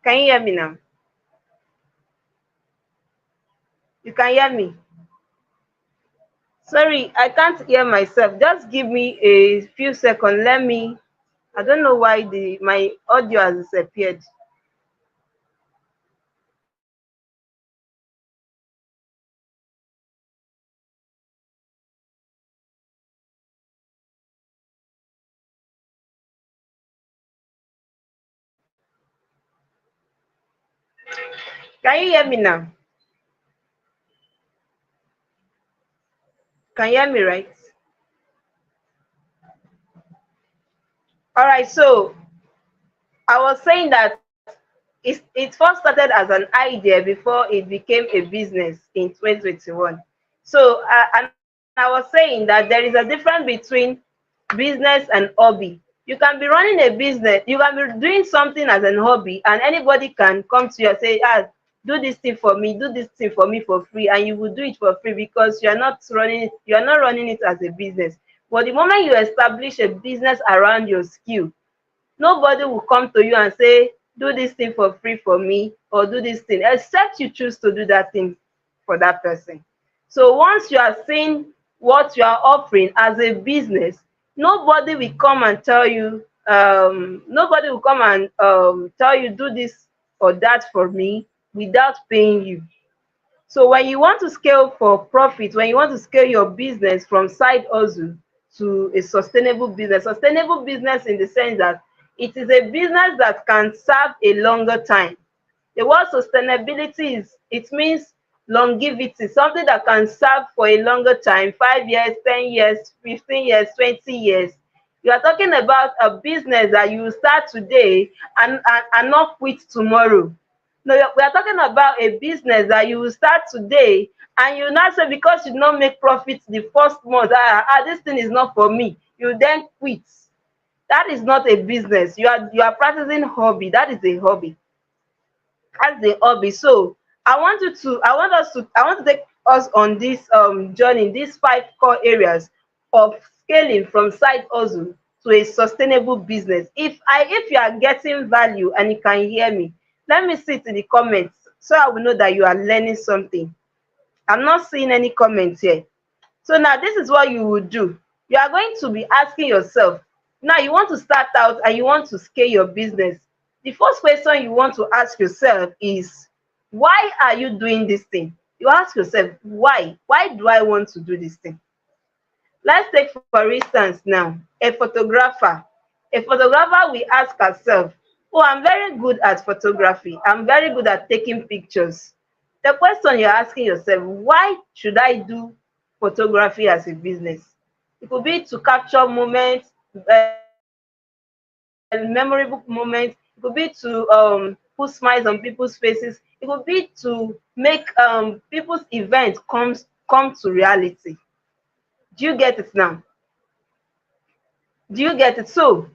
Can you hear me now? You can hear me? Sorry, I can't hear myself. Just give me a few seconds. I don't know why my audio has disappeared. Can you hear me now? Can you hear me, right? All right, so I was saying that it first started as an idea before it became a business in 2021. So, and I was saying that there is a difference between business and hobby. You can be running a business, you can be doing something as an hobby, and anybody can come to you and say, do this thing for me, do this thing for me for free, and you will do it for free because you are not running it as a business. But the moment you establish a business around your skill, nobody will come to you and say, do this thing for free for me, or do this thing, except you choose to do that thing for that person. So once you are seeing what you are offering as a business, nobody will come and tell you, tell you do this or that for me without paying you. So when you want to scale for profit, when you want to scale your business from side hustle to a sustainable business in the sense that it is a business that can serve a longer time. The word sustainability it means longevity, something that can serve for a longer time, 5 years, 10 years, 15 years, 20 years. You are talking about a business that you start today and not quit tomorrow. No, we are talking about a business that you will start today and you not say because you not make profits the first month, this thing is not for me. You then quit. That is not a business. You are practicing hobby. That is a hobby. That's a hobby. So I want to take us on this journey, these 5 core areas of scaling from side hustle to a sustainable business. If you are getting value and you can hear me, let me see it in the comments so I will know that you are learning something. I'm not seeing any comments here. So now this is what you will do. You are going to be asking yourself, now you want to start out and you want to scale your business. The first question you want to ask yourself is, why are you doing this thing? You ask yourself, why? Why do I want to do this thing? Let's take for instance now, a photographer. A photographer will ask herself, oh, I'm very good at photography. I'm very good at taking pictures. The question you're asking yourself, why should I do photography as a business? It could be to capture moments, memorable moments. It could be to put smiles on people's faces. It could be to make people's events come to reality. Do you get it now? Do you get it? So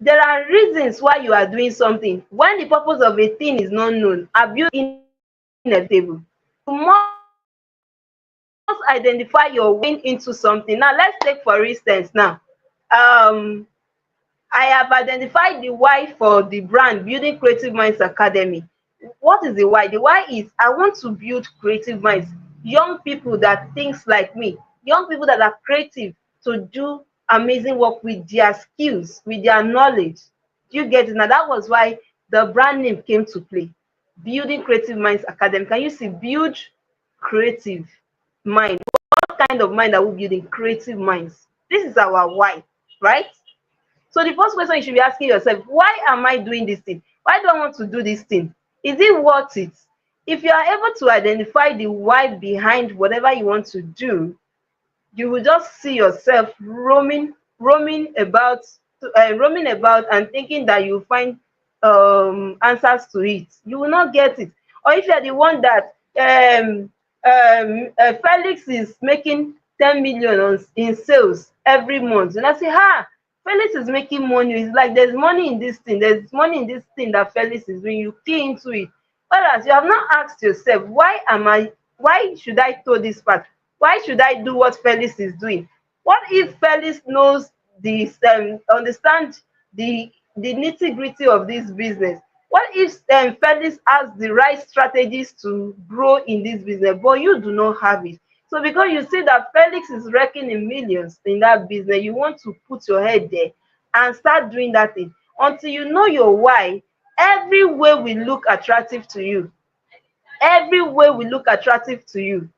there are reasons why you are doing something. When the purpose of a thing is not known, abuse inevitable. You must identify your way into something. Now let's take for instance now. I have identified the why for the brand Building Creative Minds Academy. What is the why? The why is I want to build creative minds, young people that thinks like me, young people that are creative to do amazing work with their skills, with their knowledge. Do you get it? Now that was why the brand name came to play. Building Creative Minds Academy. Can you see build creative mind? What kind of mind are we building? Creative minds. This is our why, right? So the first question you should be asking yourself, why am I doing this thing? Why do I want to do this thing? Is it worth it? If you are able to identify the why behind whatever you want to do, you will just see yourself roaming about and thinking that you'll find answers to it. You will not get it. Or if you're the one that Felix is making 10 million in sales every month, and I say, Felix is making money. It's like there's money in this thing. There's money in this thing that Felix is doing. You key into it. Whereas you have not asked yourself, why should I do this part? Why should I do what Felix is doing? What if Felix knows understand the nitty-gritty of this business. What if Felix has the right strategies to grow in this business, but you do not have it? So because you see that Felix is raking in millions in that business, you want to put your head there and start doing that thing until you know your why. Every way will look attractive to you. Every way will look attractive to you.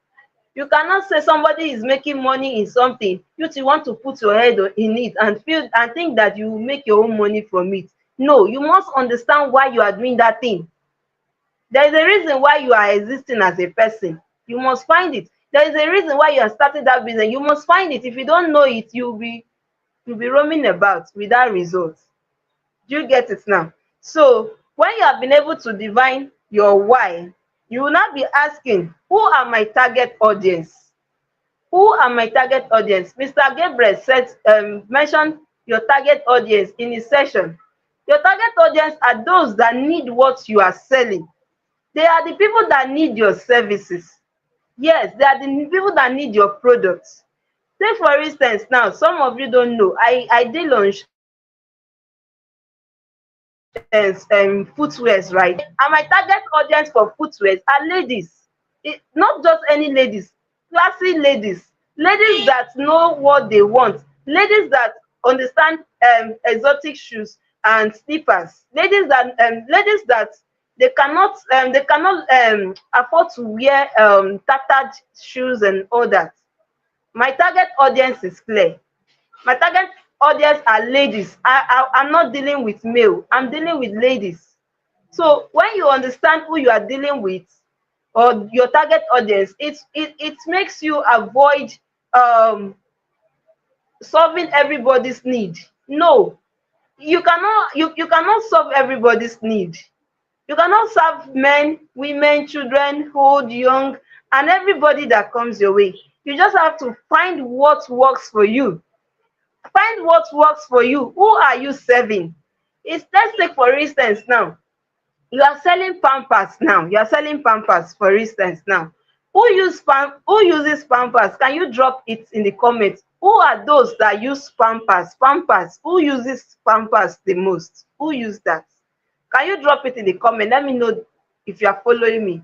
You cannot say somebody is making money in something, you want to put your head in it and feel and think that you will make your own money from it. No, you must understand why you are doing that thing. There is a reason why you are existing as a person. You must find it. There is a reason why you are starting that business. You must find it. If you don't know it, you'll be roaming about without results. Do you get it now? So when you have been able to divine your why, you will not be asking, who are my target audience? Who are my target audience? Mr. Gabriel said, mention your target audience in his session. Your target audience are those that need what you are selling. They are the people that need your services. Yes, they are the people that need your products. Say for instance, now some of you don't know, I deal on footwears, right? And my target audience for footwears are ladies. Not just any ladies, classy ladies, ladies that know what they want, ladies that understand exotic shoes and slippers, ladies that they cannot afford to wear tattered shoes and all that. My target audience is clear. My target audience are ladies. I'm not dealing with male, I'm dealing with ladies. So when you understand who you are dealing with or your target audience, it makes you avoid solving everybody's need. No, you cannot solve everybody's need. You cannot serve men, women, children, old, young, and everybody that comes your way. You just have to find what works for you. Find what works for you. Who are you serving? Let's take for instance now. You are selling Pampers now. You are selling Pampers, for instance now. Who uses Pampers? Can you drop it in the comments? Who are those that use Pampers? Pampers. Who uses Pampers the most? Who use that? Can you drop it in the comment? Let me know if you are following me.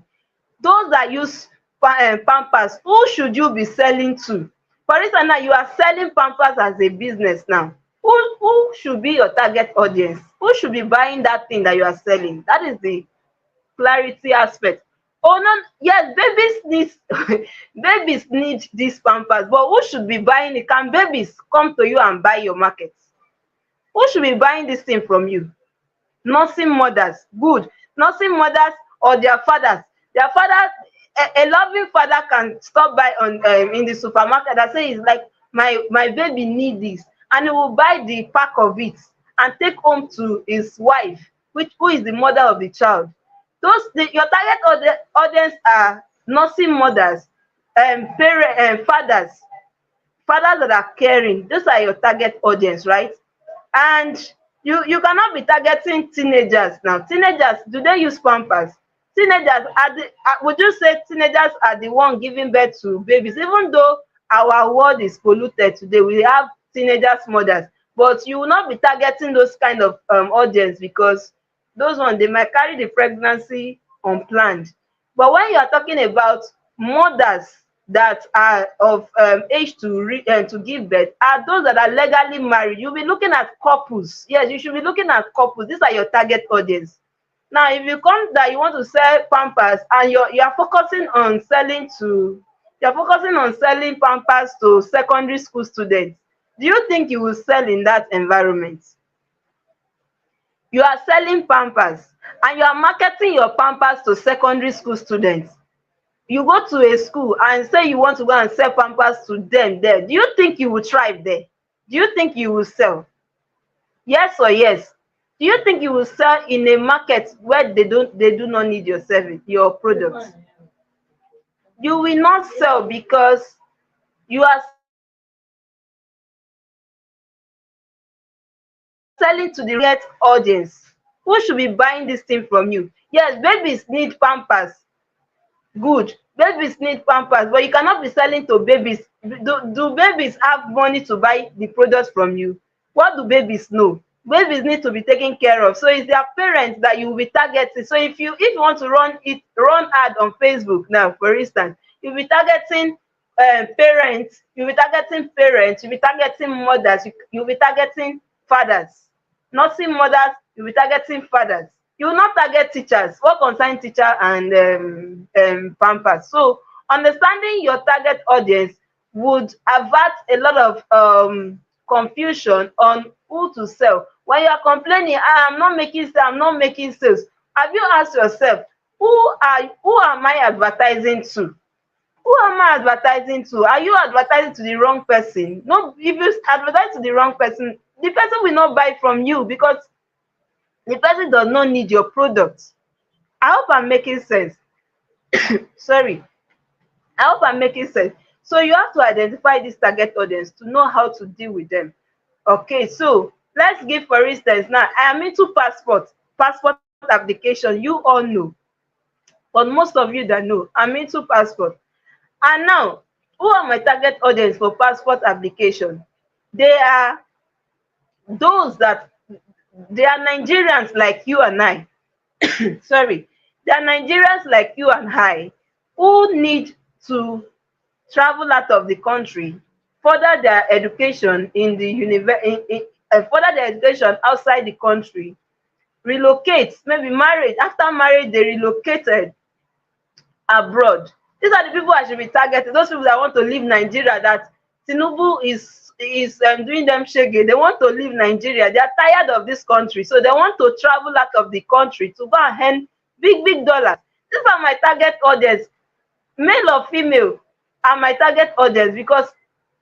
Those that use Pampers, who should you be selling to? For instance, now you are selling Pampers as a business now. Who should be your target audience? Who should be buying that thing that you are selling? That is the clarity aspect. Oh no, yes, babies need these Pampers, but who should be buying it? Can babies come to you and buy your market? Who should be buying this thing from you? Nursing mothers, good. Nursing mothers or their fathers. Their fathers, a loving father can stop by on in the supermarket and say, "It's like my baby need this," and he will buy the pack of it and take home to his wife, who is the mother of the child. Your target audience are nursing mothers, fathers that are caring. Those are your target audience, right? And you cannot be targeting teenagers now. Teenagers, do they use Pampers? Teenagers would you say teenagers are the one giving birth to babies? Even though our world is polluted today, we have teenagers mothers, but you will not be targeting those kind of audience, because those ones, they might carry the pregnancy unplanned. But when you are talking about mothers that are of age to give birth, are those that are legally married. You'll be looking at couples. Yes, you should be looking at couples. These are your target audience. Now, if you come that you want to sell Pampers and you are focusing on selling Pampers to secondary school students, do you think you will sell in that environment? You are selling Pampers and you are marketing your Pampers to secondary school students. You go to a school and say you want to go and sell Pampers to them there. Do you think you will thrive there? Do you think you will sell? Yes or yes? Do you think you will sell in a market where they do not need your service, your products? You will not sell, because you are selling to the right audience. Who should be buying this thing from you? Yes, babies need Pampers. Good. Babies need Pampers, but you cannot be selling to babies. Do babies have money to buy the products from you? what do babies know? Babies need to be taken care of. So it's their parents that you will be targeting. So if you want to run ad on Facebook now, for instance, you'll be targeting parents, you'll be targeting mothers, you'll be targeting fathers. Not seeing mothers, you'll be targeting fathers. You will not target teachers. What concerns teacher and pampers? So understanding your target audience would avert a lot of confusion on who to sell. When you are complaining, I'm not making sales. Have you asked yourself, who am I advertising to? Who am I advertising to? Are you advertising to the wrong person? No, if you advertise to the wrong person, the person will not buy from you because the person does not need your product. I hope I'm making sense. Sorry. I hope I'm making sense. So you have to identify this target audience to know how to deal with them. Okay, so let's give, for instance, now I am into passport application. You all know, but most of you that know, I'm into passport. And now, who are my target audience for passport application? They are those that they are Nigerians like you and I. Sorry, they are Nigerians like you and I who need to travel out of the country, further their education in the further their education outside the country, relocate, maybe married. After marriage, they relocated abroad. These are the people I should be targeting. Those people that want to leave Nigeria, that Tinubu is doing them shege. They want to leave Nigeria. They are tired of this country, so they want to travel out of the country to go and earn big dollars. These are my target audience, male or female, are my target audience, because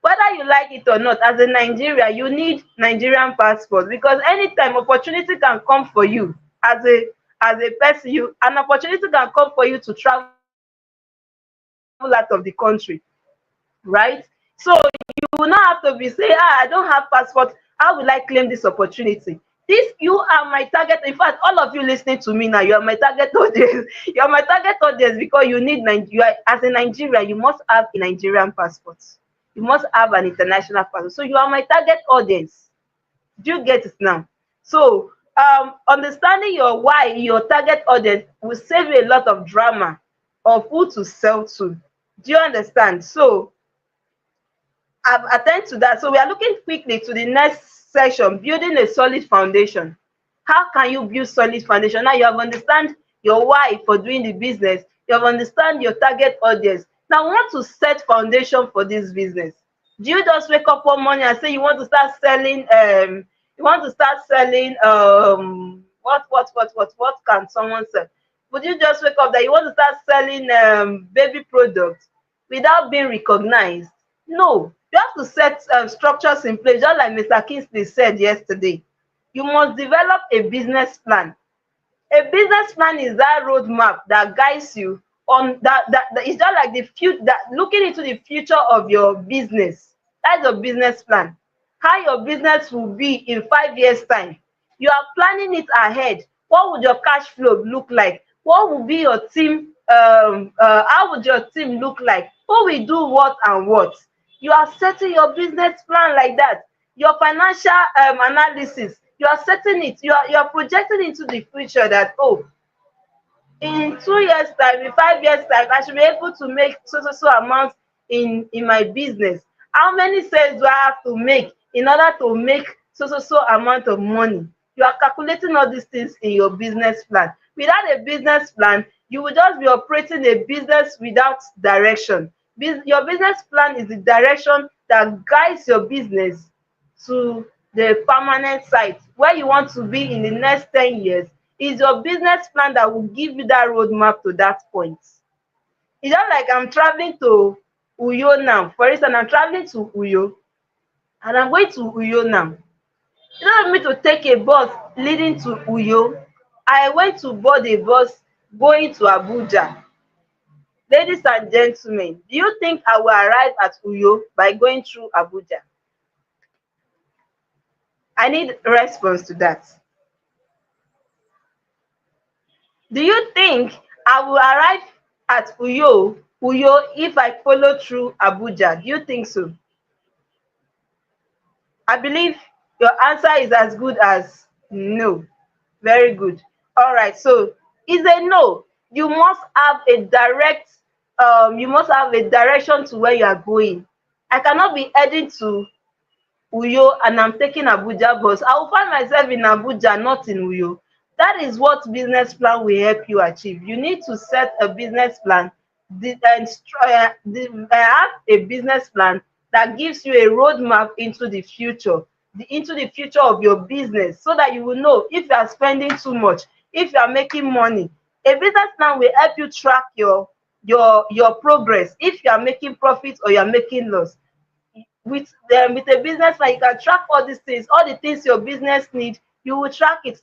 whether you like it or not, as a Nigeria, you need Nigerian passport, because anytime opportunity can come for you as a person, an opportunity can come for you to travel out of the country, right? So you will not have to be saying, I don't have passport, how will I claim this opportunity? You are my target. In fact, all of you listening to me now, you are my target audience. You are my target audience because you need Nigeria. As a Nigerian, you must have a Nigerian passport. You must have an international passport. So you are my target audience. Do you get it now? So understanding your target audience will save you a lot of drama of who to sell to. Do you understand? So I've attended to that. So we are looking quickly to the next section, building a solid foundation. How can you build solid foundation? Now you have understand your why for doing the business. You have understand your target audience. Now we want to set foundation for this business. Do you just wake up one morning and say you want to start selling what can someone sell? Would you just wake up that you want to start selling baby products without being recognized? No. You have to set structures in place, just like Mr. Kingsley said yesterday. You must develop a business plan. A business plan is that roadmap that guides you on that it's just like the future, that looking into the future of your business. That's a business plan. How your business will be in 5 years' time. You are planning it ahead. What would your cash flow look like? What will be your team? How would your team look like? Who will do what and what? You are setting your business plan like that. Your financial analysis, you are setting it. You are projecting into the future that, in 2 years' time, in 5 years' time, I should be able to make so amount in my business. How many sales do I have to make in order to make so amount of money? You are calculating all these things in your business plan. Without a business plan, you will just be operating a business without direction. Your business plan is the direction that guides your business to the permanent site where you want to be in the next 10 years. Is your business plan that will give you that roadmap to that point. It's just like I'm traveling to Uyo now. For instance, I'm traveling to Uyo and I'm going to Uyo now. You don't want me to take a bus leading to Uyo. I went to board a bus going to Abuja. Ladies and gentlemen, do you think I will arrive at Uyo by going through Abuja? I need a response to that. Do you think I will arrive at Uyo if I follow through Abuja? Do you think so? I believe Your answer is as good as no. Very good. All right. So it's a no. You must have a direct. You must have a direction to where you are going. I cannot be heading to Uyo and I'm taking Abuja bus. I will find myself in Abuja, not in Uyo. That is what business plan will help you achieve. You need to set a business plan and have a business plan that gives you a roadmap into the future, into the future of your business, so that you will know if you are spending too much, if you are making money. A business plan will help you track your progress, if you are making profit or you are making loss. With a business plan, you can track all the things your business need. You will track it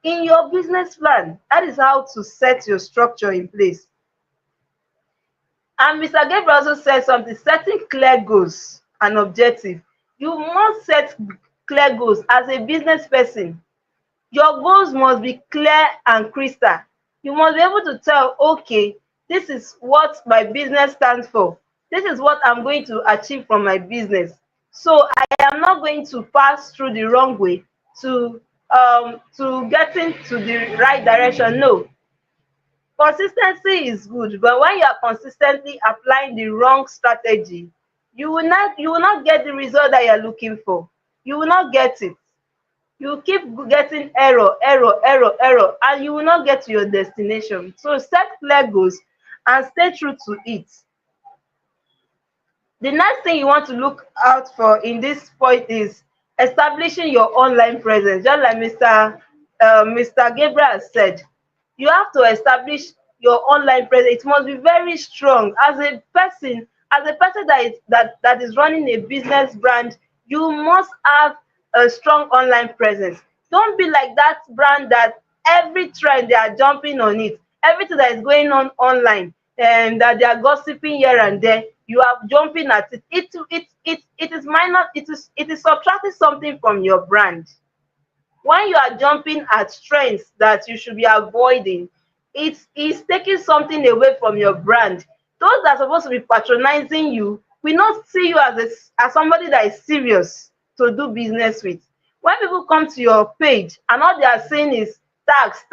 in your business plan. That is how to set your structure in place. And Mr. Gabriel also said something, setting clear goals and objective. You must set clear goals as a business person. Your goals must be clear and crystal. You must be able to tell, okay, this is what my business stands for. This is what I'm going to achieve from my business. So I am not going to pass through the wrong way to getting to the right direction. No. Consistency is good, but when you are consistently applying the wrong strategy, you will not get the result that you're looking for. You will not get it. You keep getting error, and you will not get to your destination. So set clear goals and stay true to it. The next thing you want to look out for in this point is establishing your online presence. Just like Mr. Gabriel said, you have to establish your online presence. It must be very strong. As a person that is running a business brand, you must have a strong online presence. Don't be like that brand that every trend they are jumping on it, everything that is going on online, and that they are gossiping here and there, you are jumping at it. It is minor. It is subtracting something from your brand. When you are jumping at trends that you should be avoiding, it is taking something away from your brand. Those that are supposed to be patronizing you will not see you as somebody that is serious to do business with. When people come to your page and all they are saying is tags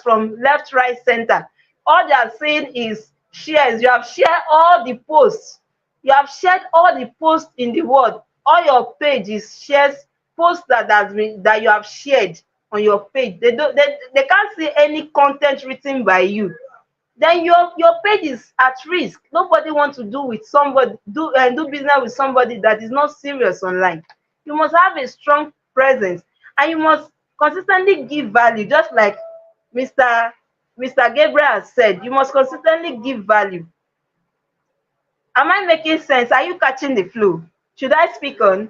from left, right, center, all they are saying is shares. You have shared all the posts. You have shared all the posts in the world. All your page is shares, posts that you have shared on your page. They can't see any content written by you. Then your page is at risk. Nobody wants to do business with somebody that is not serious online. You must have a strong presence, and you must consistently give value, just like Mr. Gabriel said. You must consistently give value. Am I making sense? Are you catching the flow? Should I speak on?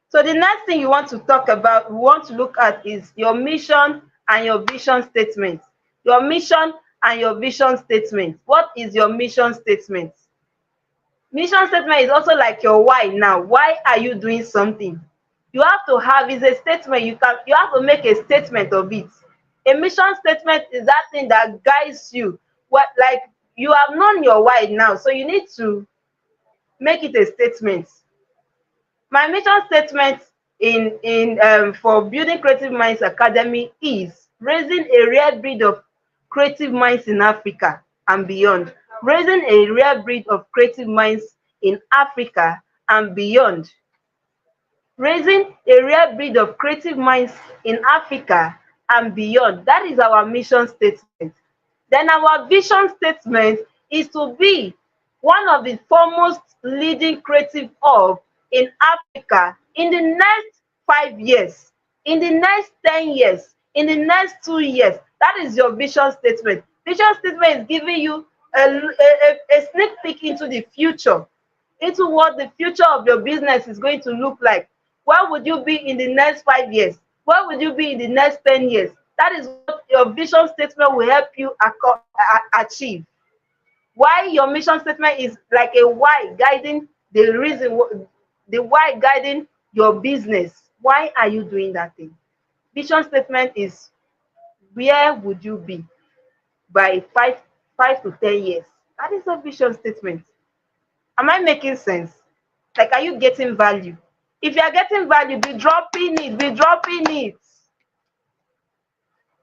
So the next thing you want to look at is your mission and your vision statement. Your mission and your vision statement. What is your mission statement? Mission statement is also like your why now. Why are you doing something? You have to have is a statement. You have to make a statement of it. A mission statement is that thing that guides you. Like you have known your why now, so you need to make it a statement. My mission statement for Building Creative Minds Academy is raising a rare breed of creative minds in Africa and beyond. Raising a rare breed of creative minds in Africa and beyond. Raising a rare breed of creative minds in Africa and beyond. That is our mission statement. Then our vision statement is to be one of the foremost leading creative hub in Africa in the next 5 years, in the next 10 years, in the next 2 years. That is your vision statement. Vision statement is giving you a sneak peek into the future, into what the future of your business is going to look like. Where would you be in the next 5 years? Where would you be in the next 10 years? That is what your vision statement will help you achieve. Why your mission statement is like a why guiding the why guiding your business. Why are you doing that thing? Vision statement is where would you be by 5 to 10 years? That is a vision statement. Am I making sense? Like, are you getting value? If you are getting value, be dropping it, be dropping it.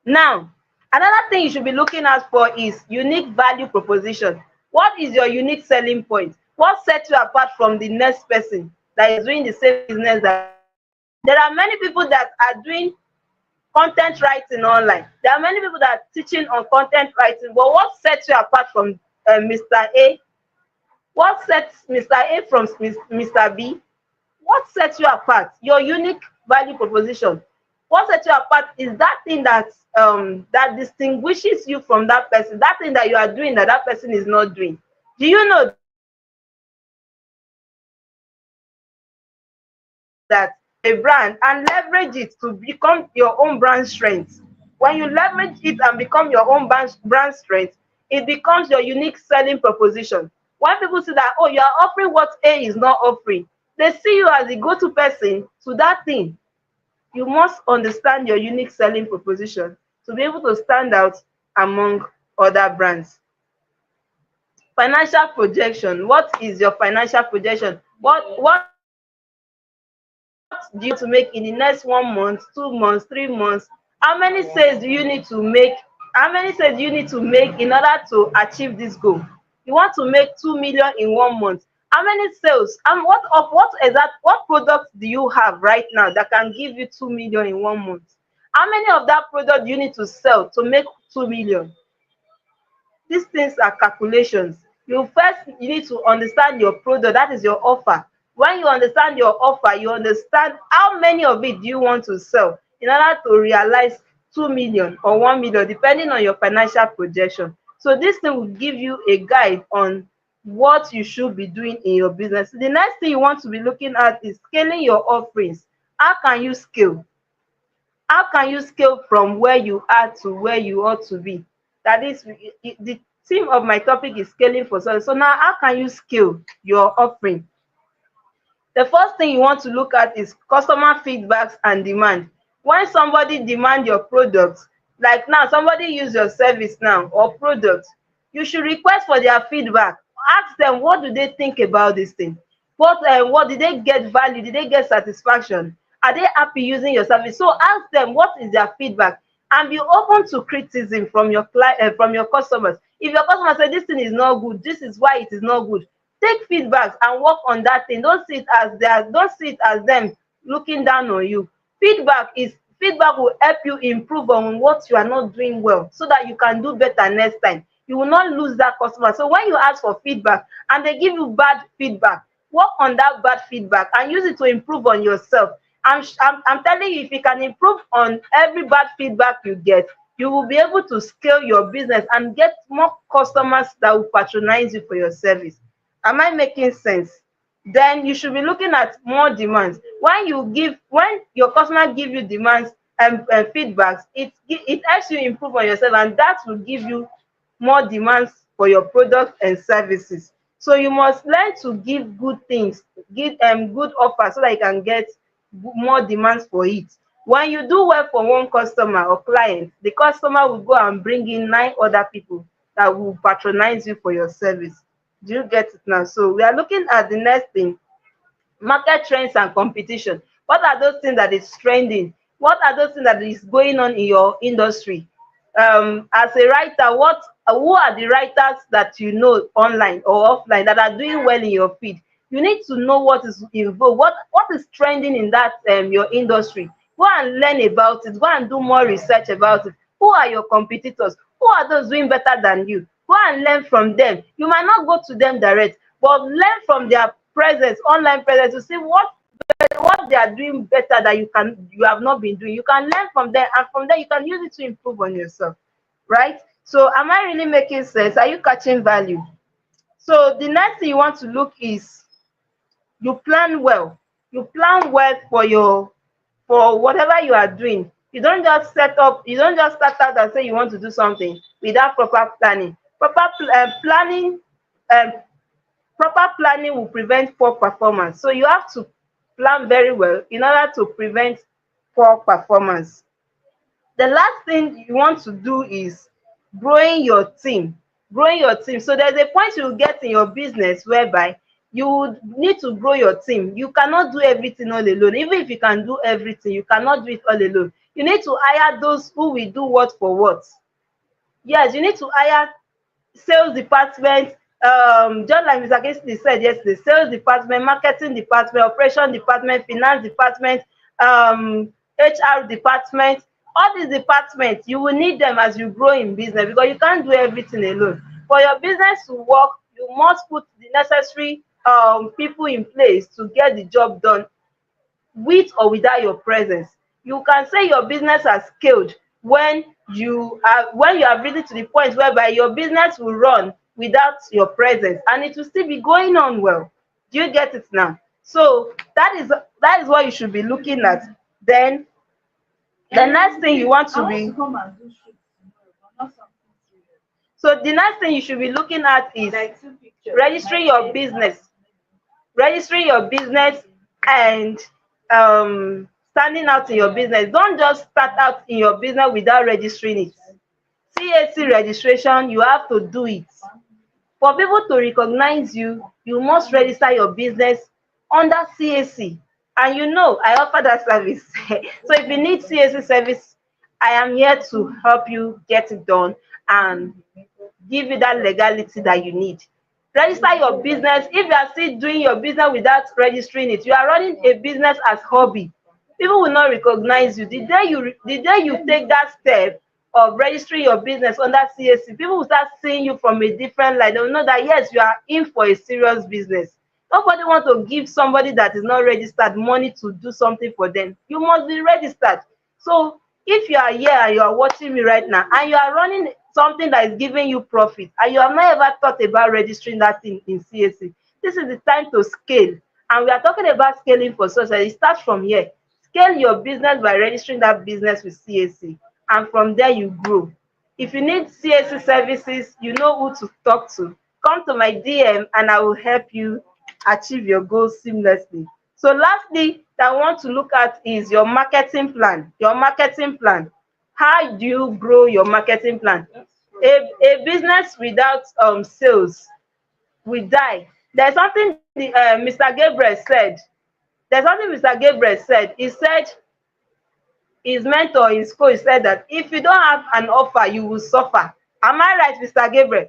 Now, another thing you should be looking out for is unique value proposition. What is your unique selling point? What sets you apart from the next person that is doing the same business? There are many people that are doing content writing online. There are many people that are teaching on content writing. But what sets you apart from Mr. A? What sets Mr. A from Mr. B? What sets you apart? Your unique value proposition. What sets you apart is that thing that that distinguishes you from that person. That thing that you are doing that that person is not doing. Do you know that a brand and leverage it to become your own brand strength? When you leverage it and become your own brand strength, it becomes your unique selling proposition. When people see that, oh, you are offering what A is not offering, they see you as the go-to person to that thing. You must understand your unique selling proposition to be able to stand out among other brands. Financial projection. What is your financial projection? What do you to make in the next 1 month, 2 months, 3 months? How many sales do you need to make? How many sales do you need to make in order to achieve this goal? You want to make 2 million in 1 month. How many sales? And what products do you have right now that can give you 2 million in 1 month? How many of that product do you need to sell to make 2 million? These things are calculations. You need to understand your product. That is your offer. When you understand your offer, you understand how many of it do you want to sell in order to realize 2 million or 1 million, depending on your financial projection. So this thing will give you a guide on what you should be doing in your business. The next thing you want to be looking at is scaling your offerings. How can you scale? How can you scale from where you are to where you ought to be? That is, the theme of my topic is scaling for sales. So now, how can you scale your offering? The first thing you want to look at is customer feedbacks and demand. When somebody demands your products, like now, somebody use your service now or product, you should request for their feedback. Ask them, what do they think about this thing? What did they get value? Did they get satisfaction? Are they happy using your service? So ask them, what is their feedback? And be open to criticism from your from your customers. If your customer says this thing is not good, this is why it is not good, take feedbacks and work on that thing. Don't see it as them looking down on you. Feedback will help you improve on what you are not doing well, so that you can do better next time. You will not lose that customer. So when you ask for feedback and they give you bad feedback, work on that bad feedback and use it to improve on yourself. I'm telling you, if you can improve on every bad feedback you get, you will be able to scale your business and get more customers that will patronize you for your service. Am I making sense? Then you should be looking at more demands. When your customer give you demands and feedbacks, it helps you improve on yourself, and that will give you more demands for your products and services. So you must learn to give good things, give good offers, so that you can get more demands for it. When you do well for one customer or client, the customer will go and bring in 9 other people that will patronize you for your service. Do you get it now? So we are looking at the next thing: market trends and competition. What are those things that is trending? What are those things that is going on in your industry? As a writer, who are the writers that you know online or offline that are doing well in your field? You need to know what is in vogue, what is trending in that your industry. Go and learn about it. Go and do more research about it. Who are your competitors? Who are those doing better than you? Go and learn from them. You might not go to them direct, but learn from their presence, online presence, to see what they are doing better that you have not been doing. You can learn from them, and from there you can use it to improve on yourself, right? So am I really making sense? Are you catching value? So the next thing you want to look is you plan well. You plan well for whatever you are doing. You don't just start out and say you want to do something without proper planning. Proper planning will prevent poor performance. So you have to plan very well in order to prevent poor performance. The last thing you want to do is growing your team. So there's a point you will get in your business whereby You would need to grow your team. You cannot do everything all alone. Even if you can do everything, you cannot do it all alone. You need to hire those who will do what for what. Yes, you need to hire sales department, just like Mr. Kingsley said yesterday, sales department, marketing department, operation department, finance department, HR department. All these departments, you will need them as you grow in business, because you can't do everything alone. For your business to work, you must put the necessary people in place to get the job done, with or without your presence. You can say your business has scaled when you have risen to the point whereby your business will run without your presence, and it will still be going on well. Do you get it now? So that is what you should be looking at. Then the next thing you want to be so the next thing you should be looking at is registering your business. Registering your business and standing out in your business. Don't just start out in your business without registering it. CAC registration, you have to do it. For people to recognize you, you must register your business under CAC. And you know, I offer that service. So if you need CAC service, I am here to help you get it done and give you that legality that you need. Register your business. If you are still doing your business without registering it, you are running a business as hobby. People will not recognize you. The day you take that step of registering your business under CAC, people will start seeing you from a different light. They will know that yes, you are in for a serious business. Nobody wants to give somebody that is not registered money to do something for them. You must be registered. So if you are here and you are watching me right now and you are running something that is giving you profit and you have not ever thought about registering that thing in CAC, this is the time to scale. And we are talking about scaling for success. It starts from here. Scale your business by registering that business with CAC, and from there you grow. If you need CAC services, you know who to talk to. Come to my DM and I will help you achieve your goals seamlessly. So lastly, that I want to look at is your marketing plan. Your marketing plan. How do you grow your marketing plan? A business without sales will die. There's something Mr. Gabriel said. He said his mentor in school, he said that if you don't have an offer, you will suffer. Am I right, Mr. Gabriel?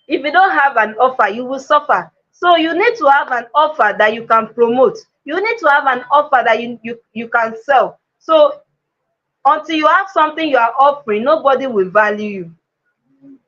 If you don't have an offer, you will suffer. So you need to have an offer that you can promote. You need to have an offer that you can sell. So until you have something you are offering, nobody will value you.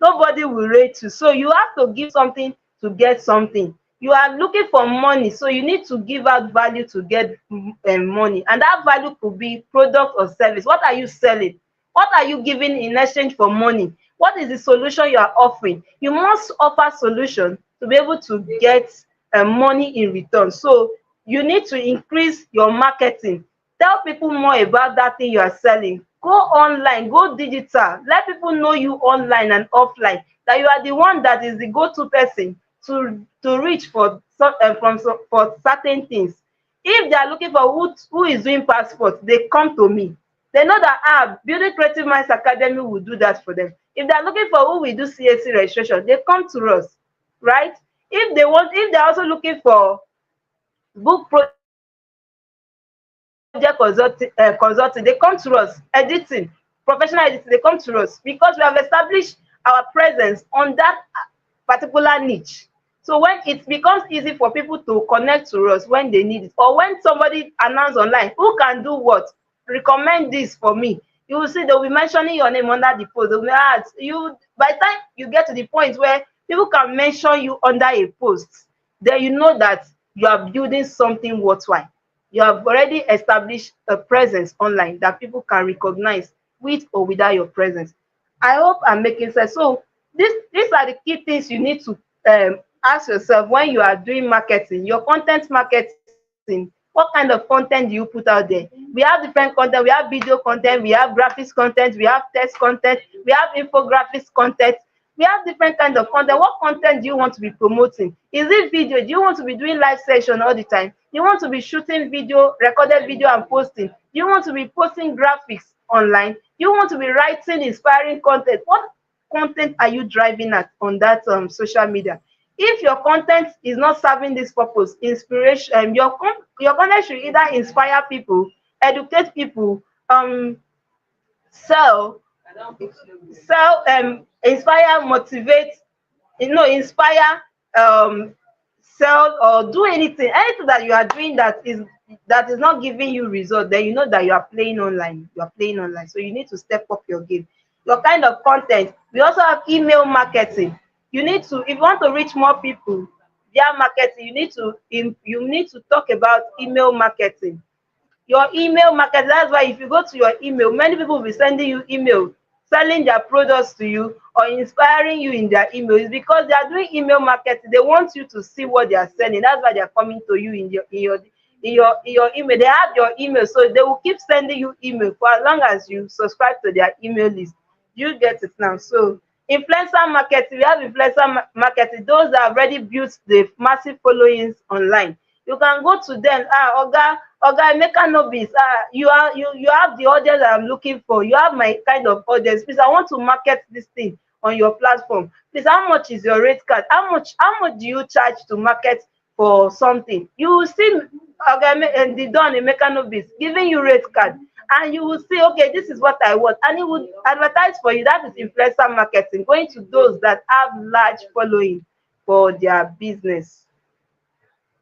Nobody will rate you. So you have to give something to get something. You are looking for money, so you need to give out value to get money. And that value could be product or service. What are you selling? What are you giving in exchange for money? What is the solution you are offering? You must offer solution to be able to get money in return. So you need to increase your marketing. Tell people more about that thing you are selling. Go online, go digital. Let people know you online and offline, that you are the one that is the go-to person to reach for certain things. If they are looking for who is doing passport, they come to me. They know that Building Creative Minds Academy will do that for them. If they are looking for who will do CAC registration, they come to us, right? If they are also looking for book project consulting, they come to us. Editing, professional editing, they come to us because we have established our presence on that particular niche. So when it becomes easy for people to connect to us when they need it, or when somebody announces online, who can do what? Recommend this for me. You will see they'll be mentioning your name under the post. They'll be by the time you get to the point where people can mention you under a post, then you know that you are building something worthwhile. You have already established a presence online that people can recognize with or without your presence. I hope I'm making sense. So these are the key things you need to ask yourself when you are doing marketing, your content marketing. What kind of content do you put out there? We have different content. We have video content. We have graphics content. We have text content. We have infographics content. We have different kinds of content. What content do you want to be promoting? Is it video? Do you want to be doing live session all the time? Do you want to be shooting video, recorded video and posting? Do you want to be posting graphics online? Do you want to be writing inspiring content? What content are you driving at on that social media? if your content is not serving this purpose, inspiration, your content should either inspire people, educate people, sell, inspire, motivate, inspire, sell, or do anything that you are doing that is not giving you result. Then you know that you are playing online. So you need to step up your game, your kind of content. We also have email marketing. You need to, if you want to reach more people via marketing, you need to talk about email marketing. Your email market, that's why if you go to your email, many people will be sending you email, selling their products to you or inspiring you in their email. It's because they are doing email marketing. They want you to see what they are selling. That's why they are coming to you in your email. They have your email, so they will keep sending you email for as long as you subscribe to their email list. You get it now. So influencer marketing, we have influencer marketing, those that have already built the massive followings online. You can go to them. Oga Emeka Nobis, you have the audience that I'm looking for. You have my kind of audience. Please, I want to market this thing on your platform. Please, how much is your rate card? How much do you charge to market for something? You will see the Don Emeka Nobis giving you rate card, and you will see, okay, this is what I want, and he would advertise for you. That is influencer marketing, going to those that have large following for their business.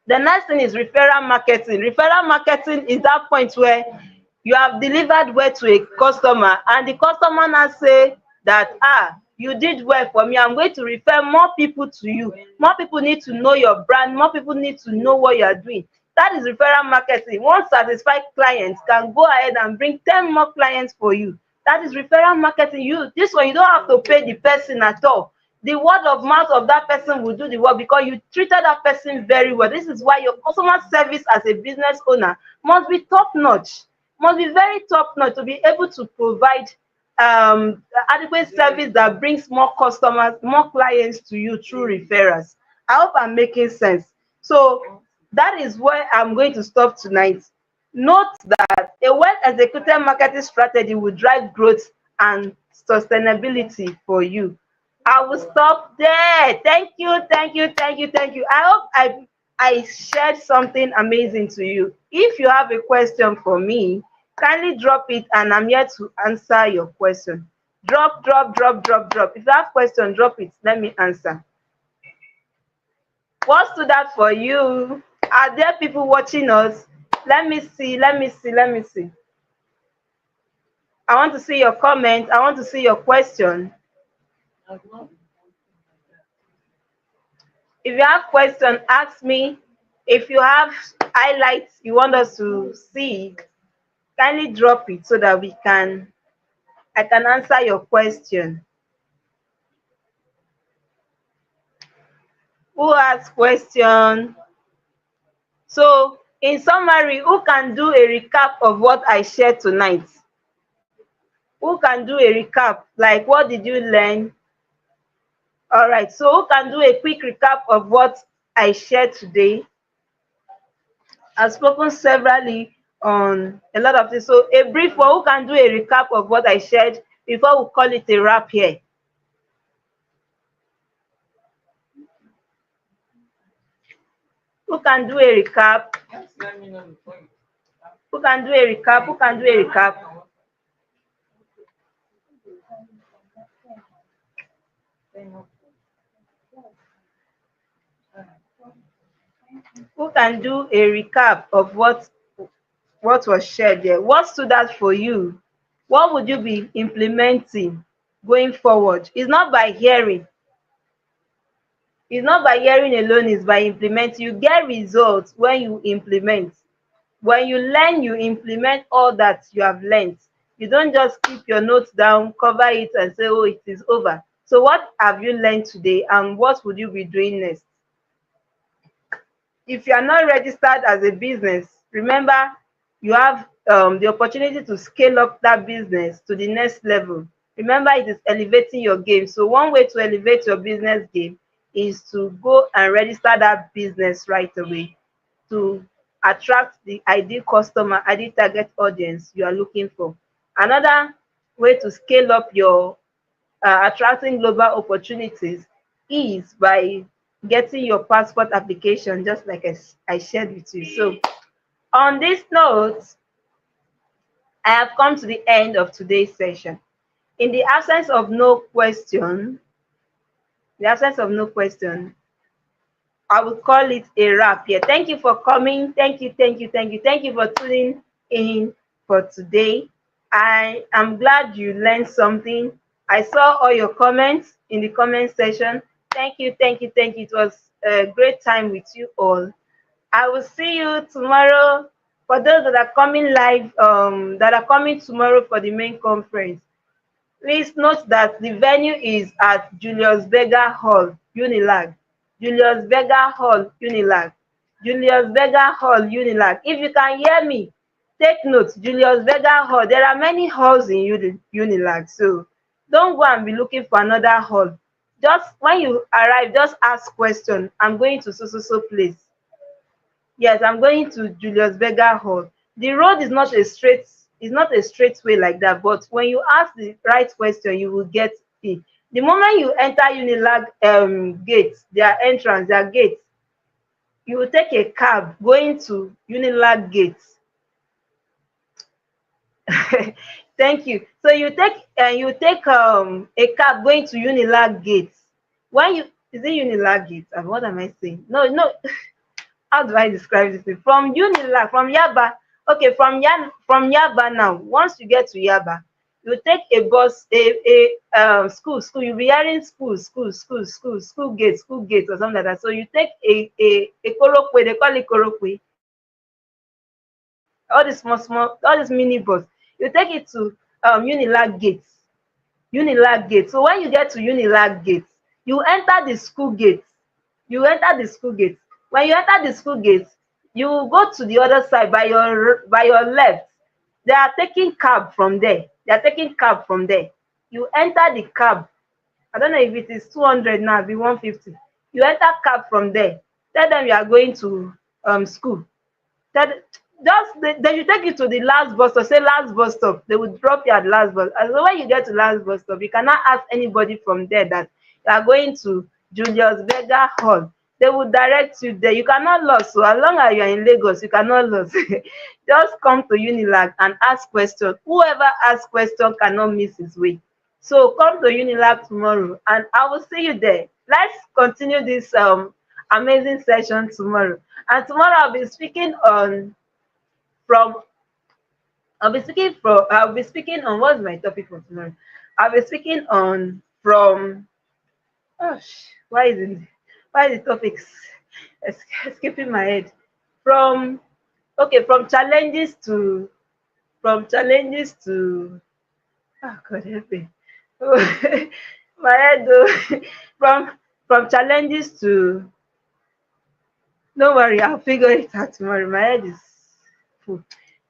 The next thing is referral marketing. Referral marketing is that point where you have delivered well to a customer, and the customer now say that, you did well for me, I'm going to refer more people to you. More people need to know your brand. More people need to know what you are doing. That is referral marketing. One satisfied client can go ahead and bring 10 more clients for you. That is referral marketing. This one, you don't have to pay the person at all. The word of mouth of that person will do the work because you treated that person very well. This is why your customer service as a business owner must be top notch, must be very top notch to be able to provide adequate service that brings more customers, more clients to you through referrals. I hope I'm making sense. So that is where I'm going to stop tonight. Note that a well-executed marketing strategy will drive growth and sustainability for you. I will stop there. Thank you. I hope I shared something amazing to you. If you have a question for me, kindly drop it, and I'm here to answer your question. Drop. If you have a question, drop it. Let me answer. What stood out for you? Are there people watching us? Let me see. I want to see your comment. I want to see your question. If you have questions, ask me. If you have highlights you want us to see, kindly drop it so that I can answer your question. Who has question? So, in summary, who can do a recap of what I shared tonight? Who can do a recap? Like, what did you learn? All right, so who can do a quick recap of what I shared today? I've spoken severally on a lot of this. So a brief one, who can do a recap of what I shared before we call it a wrap here? Who can do a recap? Who can do a recap? Who can do a recap? Who can do a recap of what was shared there? What stood out for you? What would you be implementing going forward? It's not by hearing. It's not by hearing alone, it's by implementing. You get results when you implement. When you learn, you implement all that you have learned. You don't just keep your notes down, cover it, and say, oh, it is over. So what have you learned today, and what would you be doing next? If you are not registered as a business, remember, you have the opportunity to scale up that business to the next level. Remember, it is elevating your game. So one way to elevate your business game is to go and register that business right away to attract the ideal customer, ideal target audience you are looking for. Another way to scale up your attracting global opportunities is by getting your passport application, just like I shared with you. So on this note, I have come to the end of today's session. In the absence of no question, I would call it a wrap here. Thank you for coming. Thank you for tuning in for today. I am glad you learned something. I saw all your comments in the comment section. Thank you. It was a great time with you all. I will see you tomorrow. For those that are coming live, that are coming tomorrow for the main conference, please note that the venue is at Julius Berger Hall, Unilag. Julius Berger Hall, Unilag. Julius Berger Hall, Unilag. If you can hear me, take note. Julius Berger Hall. There are many halls in Unilag, so don't go and be looking for another hall. Just when you arrive, just ask question. I'm going to so place. Yes, I'm going to Julius Berger Hall. The road is not a straight, way like that, but when you ask the right question, you will get it. The moment you enter Unilag gate, their gate, you will take a cab going to Unilag gate. Thank you. So you take a cab going to Unilag gate. When you is it Unilag gate? What am I saying? No. How do I describe this thing? From Unilag, from Yaba. Okay, from Yaba now. Once you get to Yaba, you take a bus, school. You'll be hearing school gate, or something like that. So you take a korokwe, they call it korokwe. All this all this mini bus. You take it to Unilag gate. Unilag gate. So when you get to Unilag gate, you enter the school gate. When you enter the school gate, you go to the other side by your left. They are taking cab from there. You enter the cab. I don't know if it is 200 now, be 150. You enter cab from there. Tell them you are going to school. Then you take you to the last bus stop. Say last bus stop. They will drop you at last bus. And so when you get to last bus stop, you cannot ask anybody from there that you are going to Julius Berger Hall. They will direct you there. You cannot lose. So as long as you are in Lagos, you cannot lose. Just come to Unilag and ask questions. Whoever asks questions cannot miss his way. So come to Unilag tomorrow, and I will see you there. Let's continue this amazing session tomorrow. And tomorrow I'll be speaking on what's my topic for tomorrow? I'll be speaking on why is the topics escaping my head? From challenges to God help me. My head from challenges to, don't worry, I'll figure it out tomorrow. My head is full.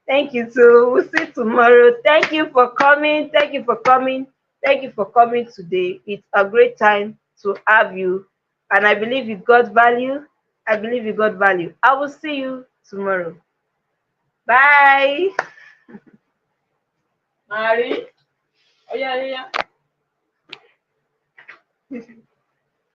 Thank you. So we'll see tomorrow. Thank you for coming. Thank you for coming today. It's a great time to have you. And I believe you got value. I will see you tomorrow. Bye. Mari. Oh, yeah.